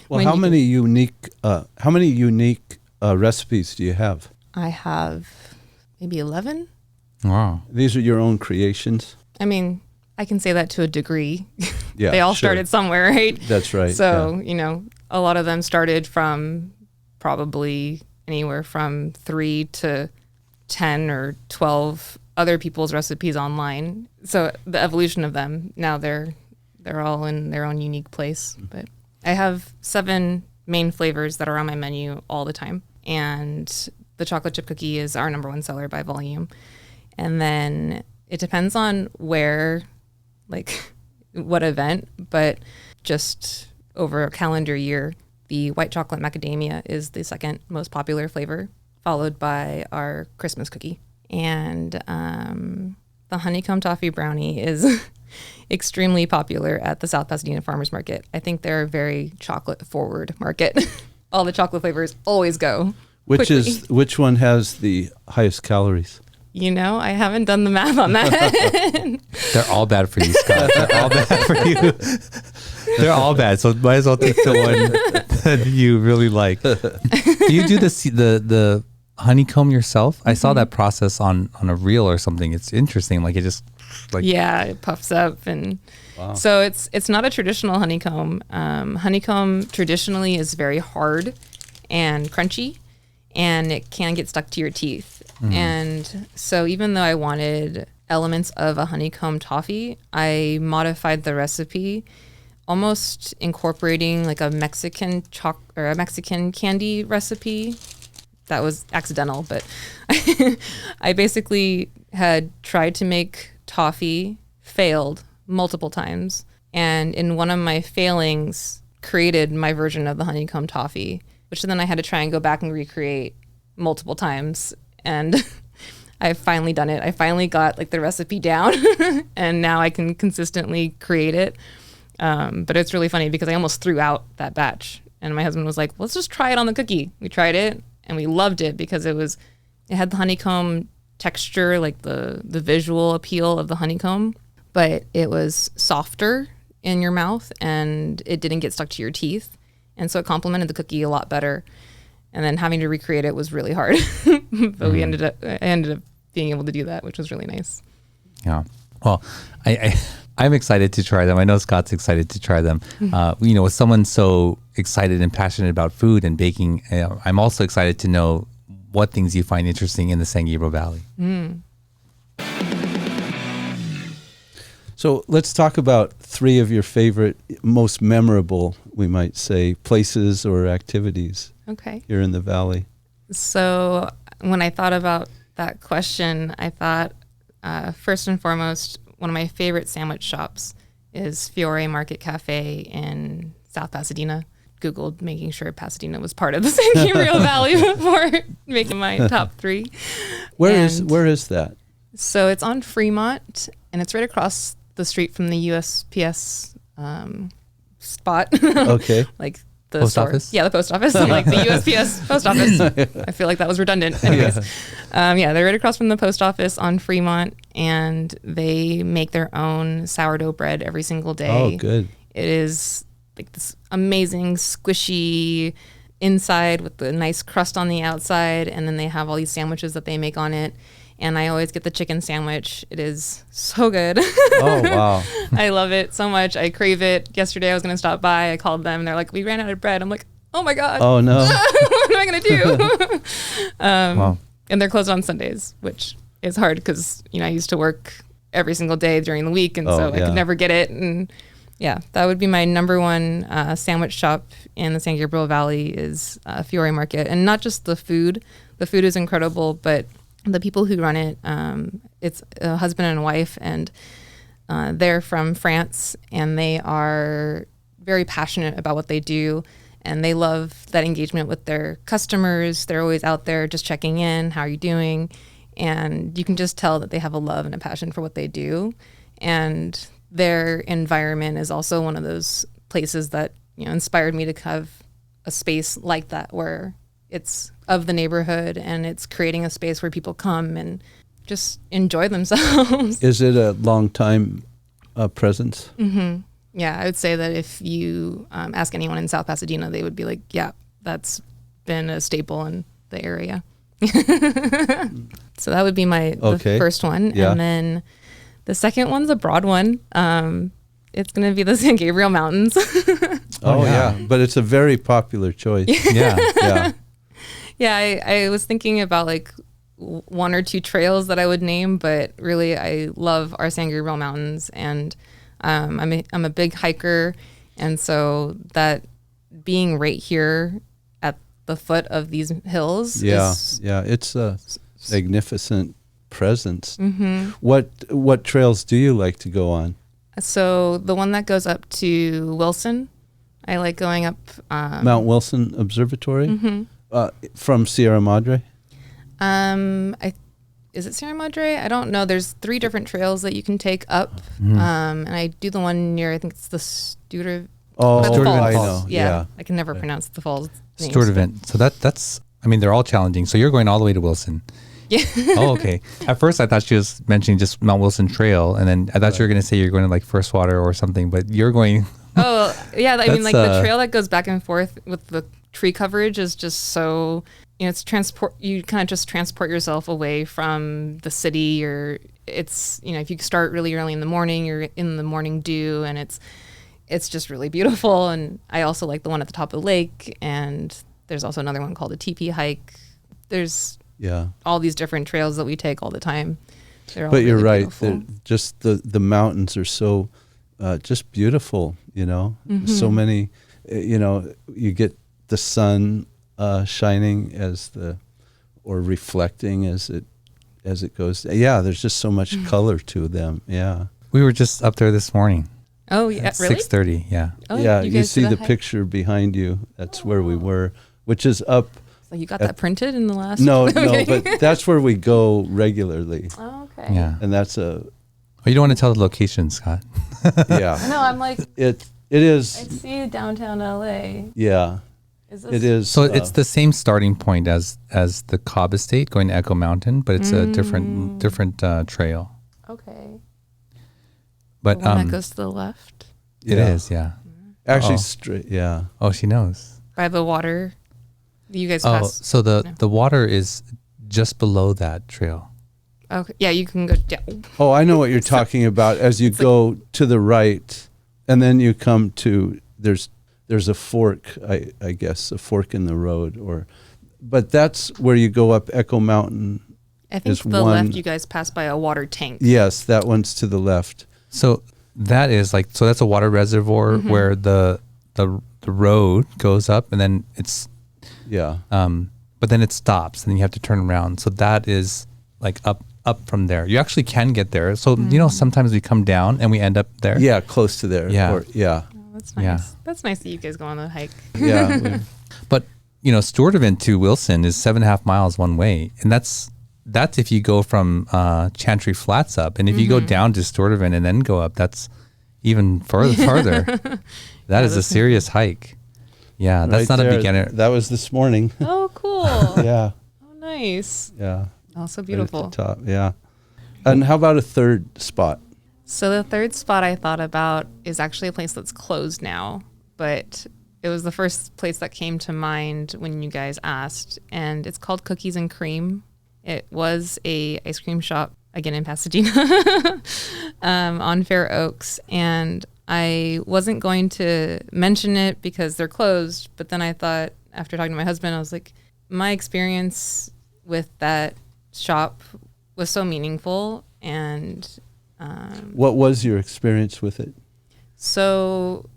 Well, how many unique recipes do you have? I have maybe 11. Wow. These are your own creations? I mean, I can say that to a degree. Yeah, they all sure. started somewhere, right? That's right. So, a lot of them started from probably anywhere from 3 to 10 or 12 other people's recipes online. So the evolution of them, now they're all in their own unique place. But I have 7 main flavors that are on my menu all the time. And the chocolate chip cookie is our number 1 seller by volume. And then it depends on where, what event, but just over a calendar year, the white chocolate macadamia is the second most popular flavor, followed by our Christmas cookie. And the honeycomb toffee brownie is extremely popular at the South Pasadena Farmers Market. I think they're a very chocolate forward market. All the chocolate flavors always go. Which one has the highest calories? I haven't done the math on that. They're all bad for you, Scott. They're all bad for you. They're all bad, so might as well take the one that you really like. Do you do the honeycomb yourself? Mm-hmm. I saw that process on a reel or something. It's interesting. Yeah, it puffs up, and wow. So it's not a traditional honeycomb. Honeycomb traditionally is very hard and crunchy, and it can get stuck to your teeth. Mm-hmm. And so even though I wanted elements of a honeycomb toffee, I modified the recipe, almost incorporating like a Mexican a Mexican candy recipe. That was accidental, but I basically had tried to make toffee, failed multiple times, and in one of my failings created my version of the honeycomb toffee, which then I had to try and go back and recreate multiple times. And I've finally done it. I finally got the recipe down and now I can consistently create it. But it's really funny because I almost threw out that batch, and my husband was like, let's just try it on the cookie. We tried it and we loved it because it had the honeycomb texture, like the visual appeal of the honeycomb, but it was softer in your mouth and it didn't get stuck to your teeth. And so it complemented the cookie a lot better. And then having to recreate it was really hard, but I ended up being able to do that, which was really nice. Yeah. Well, I'm excited to try them. I know Scott's excited to try them. Mm-hmm. With someone so excited and passionate about food and baking, I'm also excited to know what things you find interesting in the San Gabriel Valley. Mm. So let's talk about 3 of your favorite, most memorable, we might say, places or activities. Okay. Here in the Valley. So when I thought about that question, I thought first and foremost, one of my favorite sandwich shops is Fiore Market Cafe in South Pasadena. Googled making sure Pasadena was part of the San Gabriel Valley before making my top 3. Where is that? So it's on Fremont, and it's right across the street from the USPS spot. Okay. the Post store. office? Yeah, the post office. I'm like the USPS post office. I feel like that was redundant. Anyways, they're right across from the post office on Fremont, and they make their own sourdough bread every single day. Oh, good. It is like this amazing squishy inside with the nice crust on the outside, and then they have all these sandwiches that they make on it. And I always get the chicken sandwich. It is so good. Oh, wow. I love it so much. I crave it. Yesterday I was going to stop by. I called them and they're like, we ran out of bread. I'm like, oh my God. Oh, no. What am I going to do? Wow. And they're closed on Sundays, which is hard because, I used to work every single day during the week. And so I could never get it. And yeah, that would be my number one sandwich shop in the San Gabriel Valley is Fiore Market. And not just the food. The food is incredible, but the people who run it, it's a husband and a wife, and they're from France, and they are very passionate about what they do, and they love that engagement with their customers. They're always out there just checking in, how are you doing? And you can just tell that they have a love and a passion for what they do. And their environment is also one of those places that, inspired me to have a space like that where it's of the neighborhood and it's creating a space where people come and just enjoy themselves. Is it a long time presence? Mm-hmm. Yeah, I would say that if you ask anyone in South Pasadena, they would be like, yeah, that's been a staple in the area. So that would be the first one. Yeah. And then the second one's a broad one. It's going to be the San Gabriel Mountains. Oh, yeah. But it's a very popular choice. Yeah. Yeah. Yeah, I was thinking about like one or two trails that I would name, but really I love our San Gabriel Mountains, and I'm a big hiker, and so that being right here at the foot of these hills is it's a magnificent presence. Mm-hmm. What trails do you like to go on? So the one that goes up to Wilson, I like going up Mount Wilson Observatory. Mm-hmm. From Sierra Madre? Is it Sierra Madre? I don't know. There's 3 different trails that you can take up. Mm. And I do the one near, I think it's the Studer. Oh, the I falls. know. Yeah. I can never pronounce the falls names. Sturdivant. So that's, they're all challenging. So you're going all the way to Wilson. Yeah. Oh, okay. At first I thought she was mentioning just Mount Wilson Trail, and then I thought you were going to say you're going to like First Water or something, but you're going. Oh, yeah. I mean, like That's, the trail that goes back and forth with the tree coverage is just so, it's you kind of just transport yourself away from the city, or it's, if you start really early in the morning, you're in the morning dew, and it's just really beautiful. And I also like the one at the top of the lake, and there's also another one called a teepee hike. There's all these different trails that we take all the time. They're all but you're really right. beautiful. Just the mountains are so just beautiful, Mm-hmm. So many, you get the sun shining or reflecting as it goes. Yeah, there's just so much color to them. Yeah. We were just up there this morning. Oh, yeah, At really? 6:30. Yeah. Oh, Yeah, you you guys see did a the hike? picture behind you. That's where we were, which is up. So you got that printed in the last? No, but that's where we go regularly, Oh, okay. Yeah. and that's Oh, you don't want to tell the location, Scott. yeah. No, I'm like, It I is. see downtown LA. Yeah, Is this? it is. So it's the same starting point as the Cobb Estate going to Echo Mountain, but it's a different trail. Okay. But The one that goes to the left it is, yeah. actually Oh. straight. Yeah. Oh, she knows. by the water. You guys Oh, pass. so the water is just below that trail. Okay. Yeah, you can go down. Oh, I know what you're talking about. As you go to the right, and then you come to there's a fork. I guess a fork in the road, but that's where you go up Echo Mountain. I think Is to the one- left, you guys pass by a water tank. Yes, that one's to the left. So that is that's a water reservoir where the road goes up, and then it's Yeah. but then it stops, and then you have to turn around. So that is like up from there. You actually can get there. So sometimes we come down and we end up there. Yeah, close to there. Yeah. Yeah. Oh, that's nice. Yeah. That's nice that you guys go on a hike. Yeah. But Sturdivant to Wilson is 7.5 miles one way, and that's if you go from Chantry Flats up, and if you go down to Sturdivant and then go up, that's even farther. That is a serious hike. Yeah, that's Right not there. a beginner. That was this morning. Oh, cool. Yeah. Oh, nice. Yeah. Oh, so Right beautiful. at the top. Yeah. And how about a third spot? So the third spot I thought about is actually a place that's closed now, but it was the first place that came to mind when you guys asked, and it's called Cookies and Cream. It was a ice cream shop, again in Pasadena, on Fair Oaks, and I wasn't going to mention it because they're closed, but then I thought, after talking to my husband, I was like, my experience with that shop was so meaningful, and What was your experience with it? so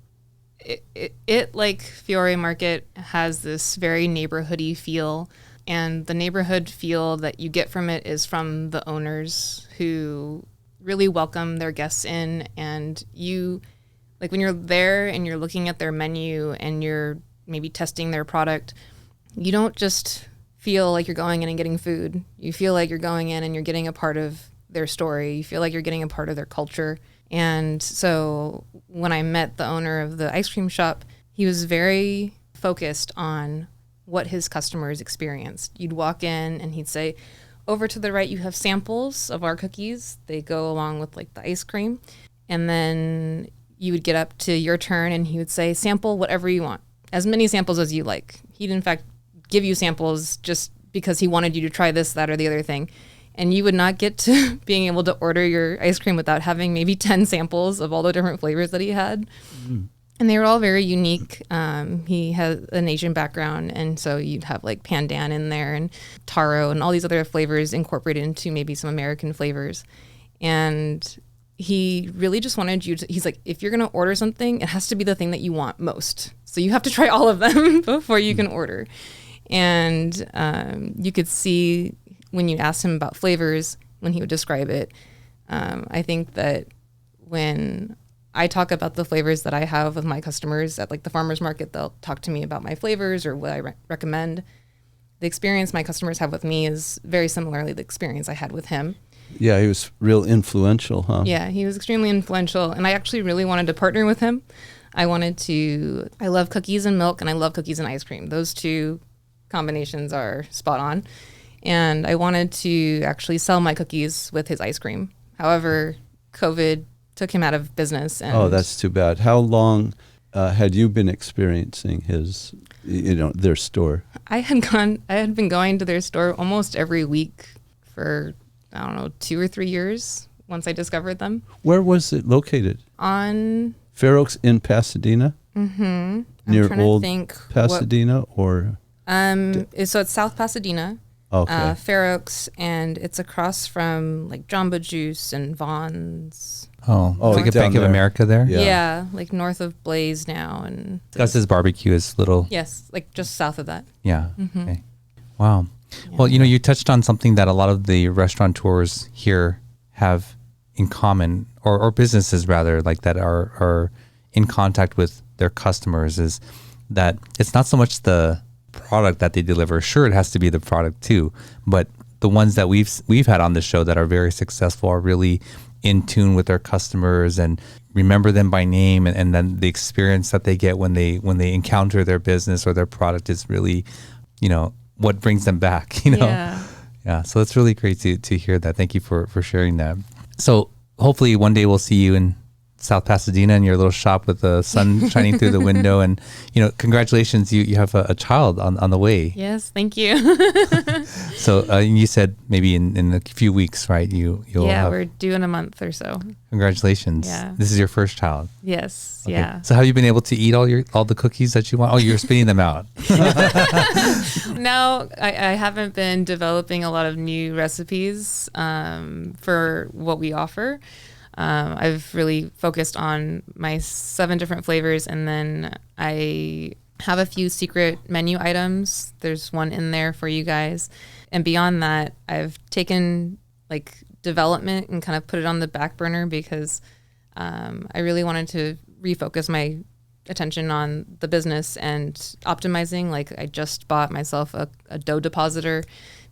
it like Fiore Market has this very neighborhoody feel, and the neighborhood feel that you get from it is from the owners who really welcome their guests in, and you like when you're there and you're looking at their menu and you're maybe testing their product, you don't just feel like you're going in and getting food. You feel like you're going in and you're getting a part of their story. You feel like you're getting a part of their culture. And so when I met the owner of the ice cream shop, he was very focused on what his customers experienced. You'd walk in and he'd say, over to the right, you have samples of our cookies. They go along with like the ice cream. And then you would get up to your turn and he would say, sample whatever you want, as many samples as you like. He'd in fact give you samples just because he wanted you to try this, that, or the other thing. And you would not get to being able to order your ice cream without having maybe 10 samples of all the different flavors that he had. Mm. And they were all very unique. He has an Asian background, and so you'd have like pandan in there and taro and all these other flavors incorporated into maybe some American flavors. And he really just wanted you to, he's like, if you're going to order something, it has to be the thing that you want most. So you have to try all of them before you can order. And you could see when you asked him about flavors, when he would describe it, I think that when I talk about the flavors that I have with my customers at like the farmer's market, they'll talk to me about my flavors or what I recommend. The experience my customers have with me is very similarly the experience I had with him. Yeah, he was real influential, huh? Yeah, he was extremely influential, and I actually really wanted to partner with him. I love cookies and milk, and I love cookies and ice cream. Those two combinations are spot on. And I wanted to actually sell my cookies with his ice cream. However, COVID took him out of business. And that's too bad. How long had you been experiencing their store? I had been going to their store almost every week for, 2 or 3 years once I discovered them. Where was it located? On Fair Oaks in Pasadena? Mm-hmm. Near old Pasadena or? So it's South Pasadena. Okay. Fair Oaks, and it's across from like Jamba Juice and Vaughn's. Oh, like a Bank of America there? Yeah, like north of Blaze now. And Gus's Barbecue is little. Yes, like just south of that. Yeah. Mm-hmm. Okay. Wow. Yeah. Well, you touched on something that a lot of the restaurateurs here have in common, or businesses rather, like that are in contact with their customers, is that it's not so much the product that they deliver. Sure, it has to be the product too, but the ones that we've had on the show that are very successful are really in tune with their customers and remember them by name, and then the experience that they get when they encounter their business or their product is really, what brings them back. Yeah. So it's really great to hear that. Thank you for sharing that. So hopefully one day we'll see you in South Pasadena in your little shop with the sun shining through the window, and congratulations, you have a child on the way. Yes, thank you. So you said maybe in a few weeks, right? We're due in a month or so. Congratulations. Yeah. This is your first child. Yes. Okay. Yeah. So have you been able to eat all the cookies that you want? Oh, you're spitting them out. No, I haven't been developing a lot of new recipes for what we offer. I've really focused on my 7 different flavors, and then I have a few secret menu items. There's one in there for you guys. And beyond that, I've taken like development and kind of put it on the back burner because I really wanted to refocus my attention on the business and optimizing. Like I just bought myself a dough depositor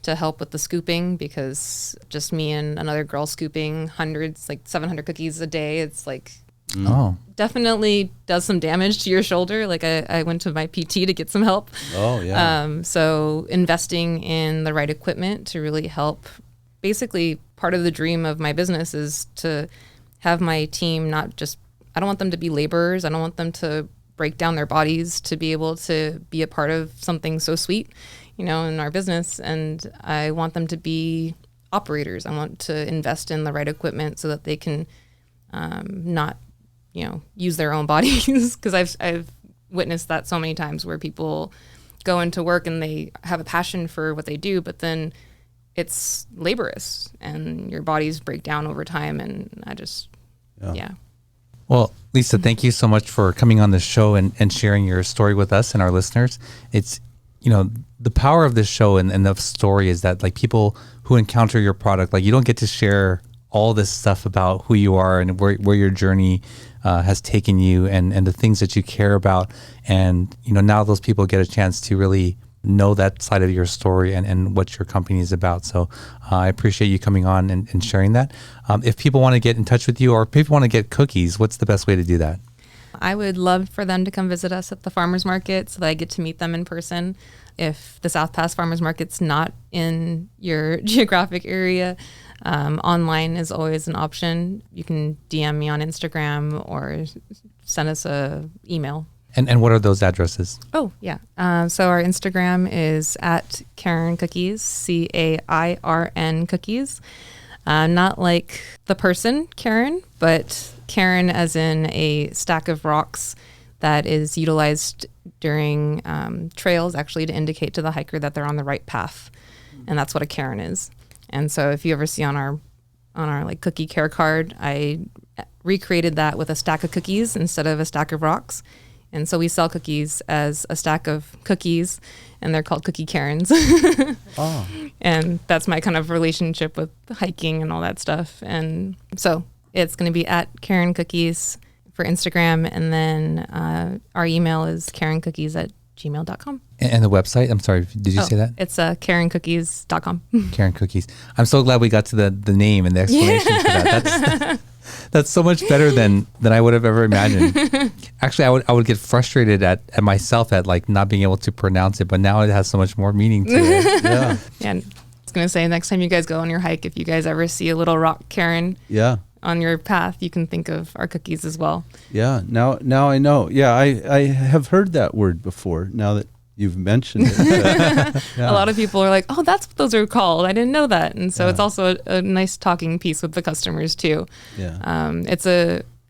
to help with the scooping, because just me and another girl scooping hundreds, like 700 cookies a day, it's like Oh, Definitely does some damage to your shoulder. Like I went to my PT to get some help. Oh, yeah. So investing in the right equipment to really help. Basically, part of the dream of my business is to have my team not just, I don't want them to be laborers. I don't want them to break down their bodies to be able to be a part of something so sweet, in our business. And I want them to be operators. I want to invest in the right equipment so that they can not, use their own bodies. Because I've witnessed that so many times where people go into work and they have a passion for what they do, but then it's laborious and your bodies break down over time. And I just, yeah. Well, Lisa, thank you so much for coming on the show and sharing your story with us and our listeners. It's, the power of this show and the story is that like people who encounter your product, like you don't get to share all this stuff about who you are and where your journey has taken you and the things that you care about. And, now those people get a chance to really know that side of your story and what your company is about. So I appreciate you coming on and sharing that. If people want to get in touch with you or if people want to get cookies, what's the best way to do that? I would love for them to come visit us at the farmers market so that I get to meet them in person. If the South Pass Farmers Market's not in your geographic area, online is always an option. You can DM me on Instagram or send us a email. And what are those addresses? Oh, yeah. So our Instagram is at Cairn Cookies, Cairn Cookies. Not like the person, Cairn, but Cairn as in a stack of rocks that is utilized during trails, actually to indicate to the hiker that they're on the right path. And that's what a cairn is. And so if you ever see on our like cookie care card, I recreated that with a stack of cookies instead of a stack of rocks. And so we sell cookies as a stack of cookies, and they're called cookie cairns. Oh. And that's my kind of relationship with hiking and all that stuff. And so it's going to be at Cairn Cookies for Instagram, and then our email is CairnCookies@gmail.com. And the website? I'm sorry, did you say that? It's CairnCookies.com. Cairn Cookies. I'm so glad we got to the name and the explanation for that. That's so much better than I would have ever imagined. Actually, I would get frustrated at myself at like not being able to pronounce it, but now it has so much more meaning to it. Yeah. Yeah. And I was going to say, next time you guys go on your hike, if you guys ever see a little rock cairn on your path, you can think of our cookies as well. Yeah. Now I know. Yeah, I have heard that word before now that you've mentioned it. A lot of people are like, oh, that's what those are called. I didn't know that. And so it's also a nice talking piece with the customers too. Yeah.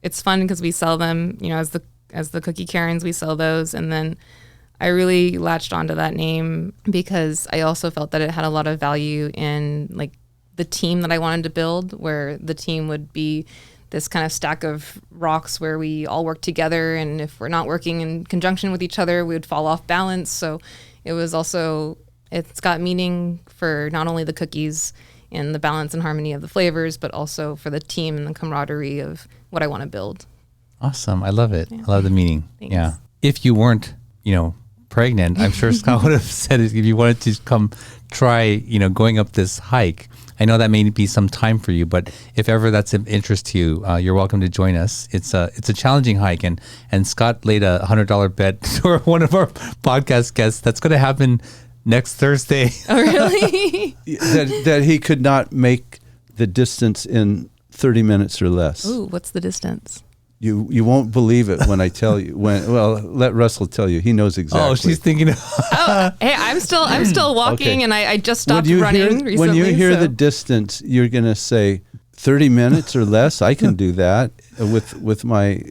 It's fun because we sell them, as the cookie cairns, we sell those. And then I really latched onto that name because I also felt that it had a lot of value in like the team that I wanted to build, where the team would be this kind of stack of rocks where we all work together, and if we're not working in conjunction with each other, we would fall off balance. So it's got meaning for not only the cookies and the balance and harmony of the flavors, but also for the team and the camaraderie of what I want to build. Awesome. I love it. I love the meaning. Thanks. Yeah. If you weren't, pregnant, I'm sure Scott would have said it if you wanted to come try, going up this hike. I know that may be some time for you, but if ever that's of interest to you, you're welcome to join us. It's a challenging hike, and Scott laid a $100 bet for one of our podcast guests. That's going to happen next Thursday. Oh, really? that he could not make the distance in 30 minutes or less. Ooh, what's the distance? You won't believe it when I tell you. Let Russell tell you. He knows exactly. Oh, she's thinking. Hey, I'm still walking, Okay. and I just stopped running recently. When you hear the distance, you're gonna say 30 minutes or less. I can do that with my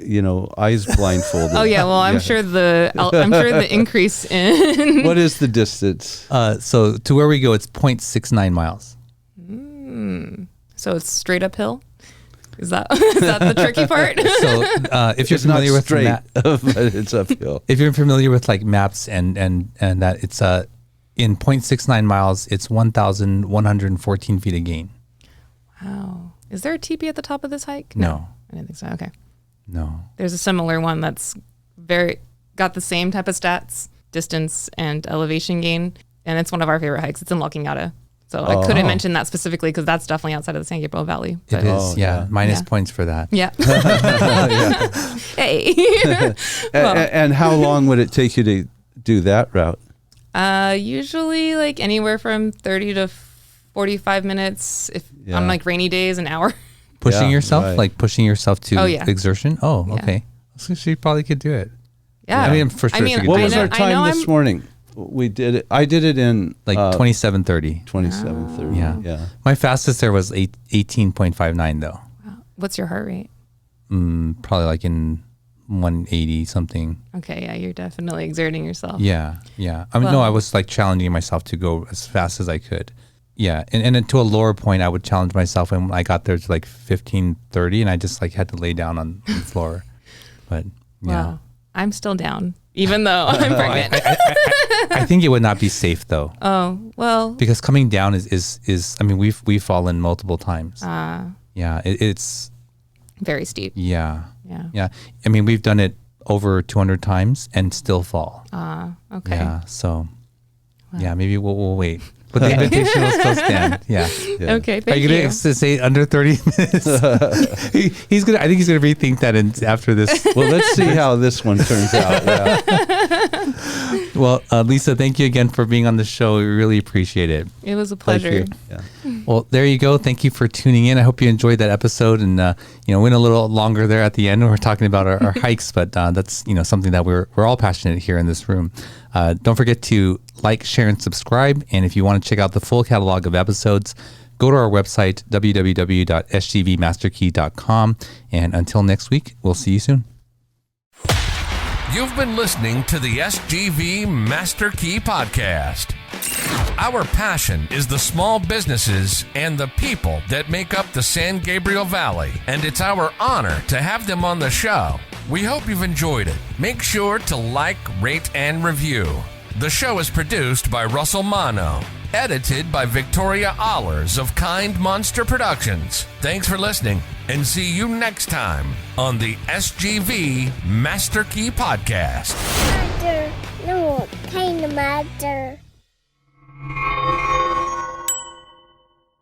eyes blindfolded. Oh yeah, well I'm sure the increase in What is the distance? So to where we go, it's 0.69 miles. So it's straight uphill. Is that the tricky part? So if you're It's not familiar with straight, but it's uphill. if you're familiar with like maps and that, it's in 0.69 miles, it's 1,114 feet of gain. Wow. Is there a teepee at the top of this hike? No. I didn't think so. Okay. No. There's a similar one that's got the same type of stats, distance and elevation gain, and it's one of our favorite hikes. It's in La Cañada. So I couldn't mention that specifically because that's definitely outside of the San Gabriel Valley. It is, minus points for that. Yeah. Hey. And how long would it take you to do that route? Usually like anywhere from 30 to 45 minutes. If on like rainy days, an hour. Pushing yourself, like pushing yourself to exertion. Oh, Yeah. okay. So she probably could do it. Yeah. I mean, for sure. she could What do was it. our time this morning? We did it. I did it in Like 27:30. 27:30. Yeah. My fastest there was 18.59 though. Wow. What's your heart rate? Probably like in 180 something. Okay, yeah, you're definitely exerting yourself. Yeah. I mean, no, I was like challenging myself to go as fast as I could. Yeah, and then to a lower point, I would challenge myself, and I got there to like 15:30, and I just like had to lay down on the floor. But yeah, Wow. I'm still down, even though I'm pregnant. I think it would not be safe though. Oh, well. Because coming down is I mean we've fallen multiple times. Yeah, it's Very steep. Yeah. Yeah. I mean we've done it over 200 times and still fall. Okay. Yeah. So yeah, maybe we'll wait. But the invitation will still stand. Yeah. Okay. Thank Are you going to say under 30 minutes? I think he's gonna rethink that after this. Well, let's see how this one turns out. Yeah. Well, Lisa, thank you again for being on the show. We really appreciate it. It was a pleasure. Yeah. Well, there you go. Thank you for tuning in. I hope you enjoyed that episode, and went a little longer there at the end. We're talking about our hikes, but that's something that we're all passionate here in this room. Don't forget to like, share, and subscribe. And if you want to check out the full catalog of episodes, go to our website, www.sgvmasterkey.com. And until next week, we'll see you soon. You've been listening to the SGV Master Key Podcast. Our passion is the small businesses and the people that make up the San Gabriel Valley, and it's our honor to have them on the show. We hope you've enjoyed it. Make sure to like, rate, and review. The show is produced by Russell Mano, edited by Victoria Allers of Kind Monster Productions. Thanks for listening, and see you next time on the SGV Master Key Podcast. Master, no, kind of master.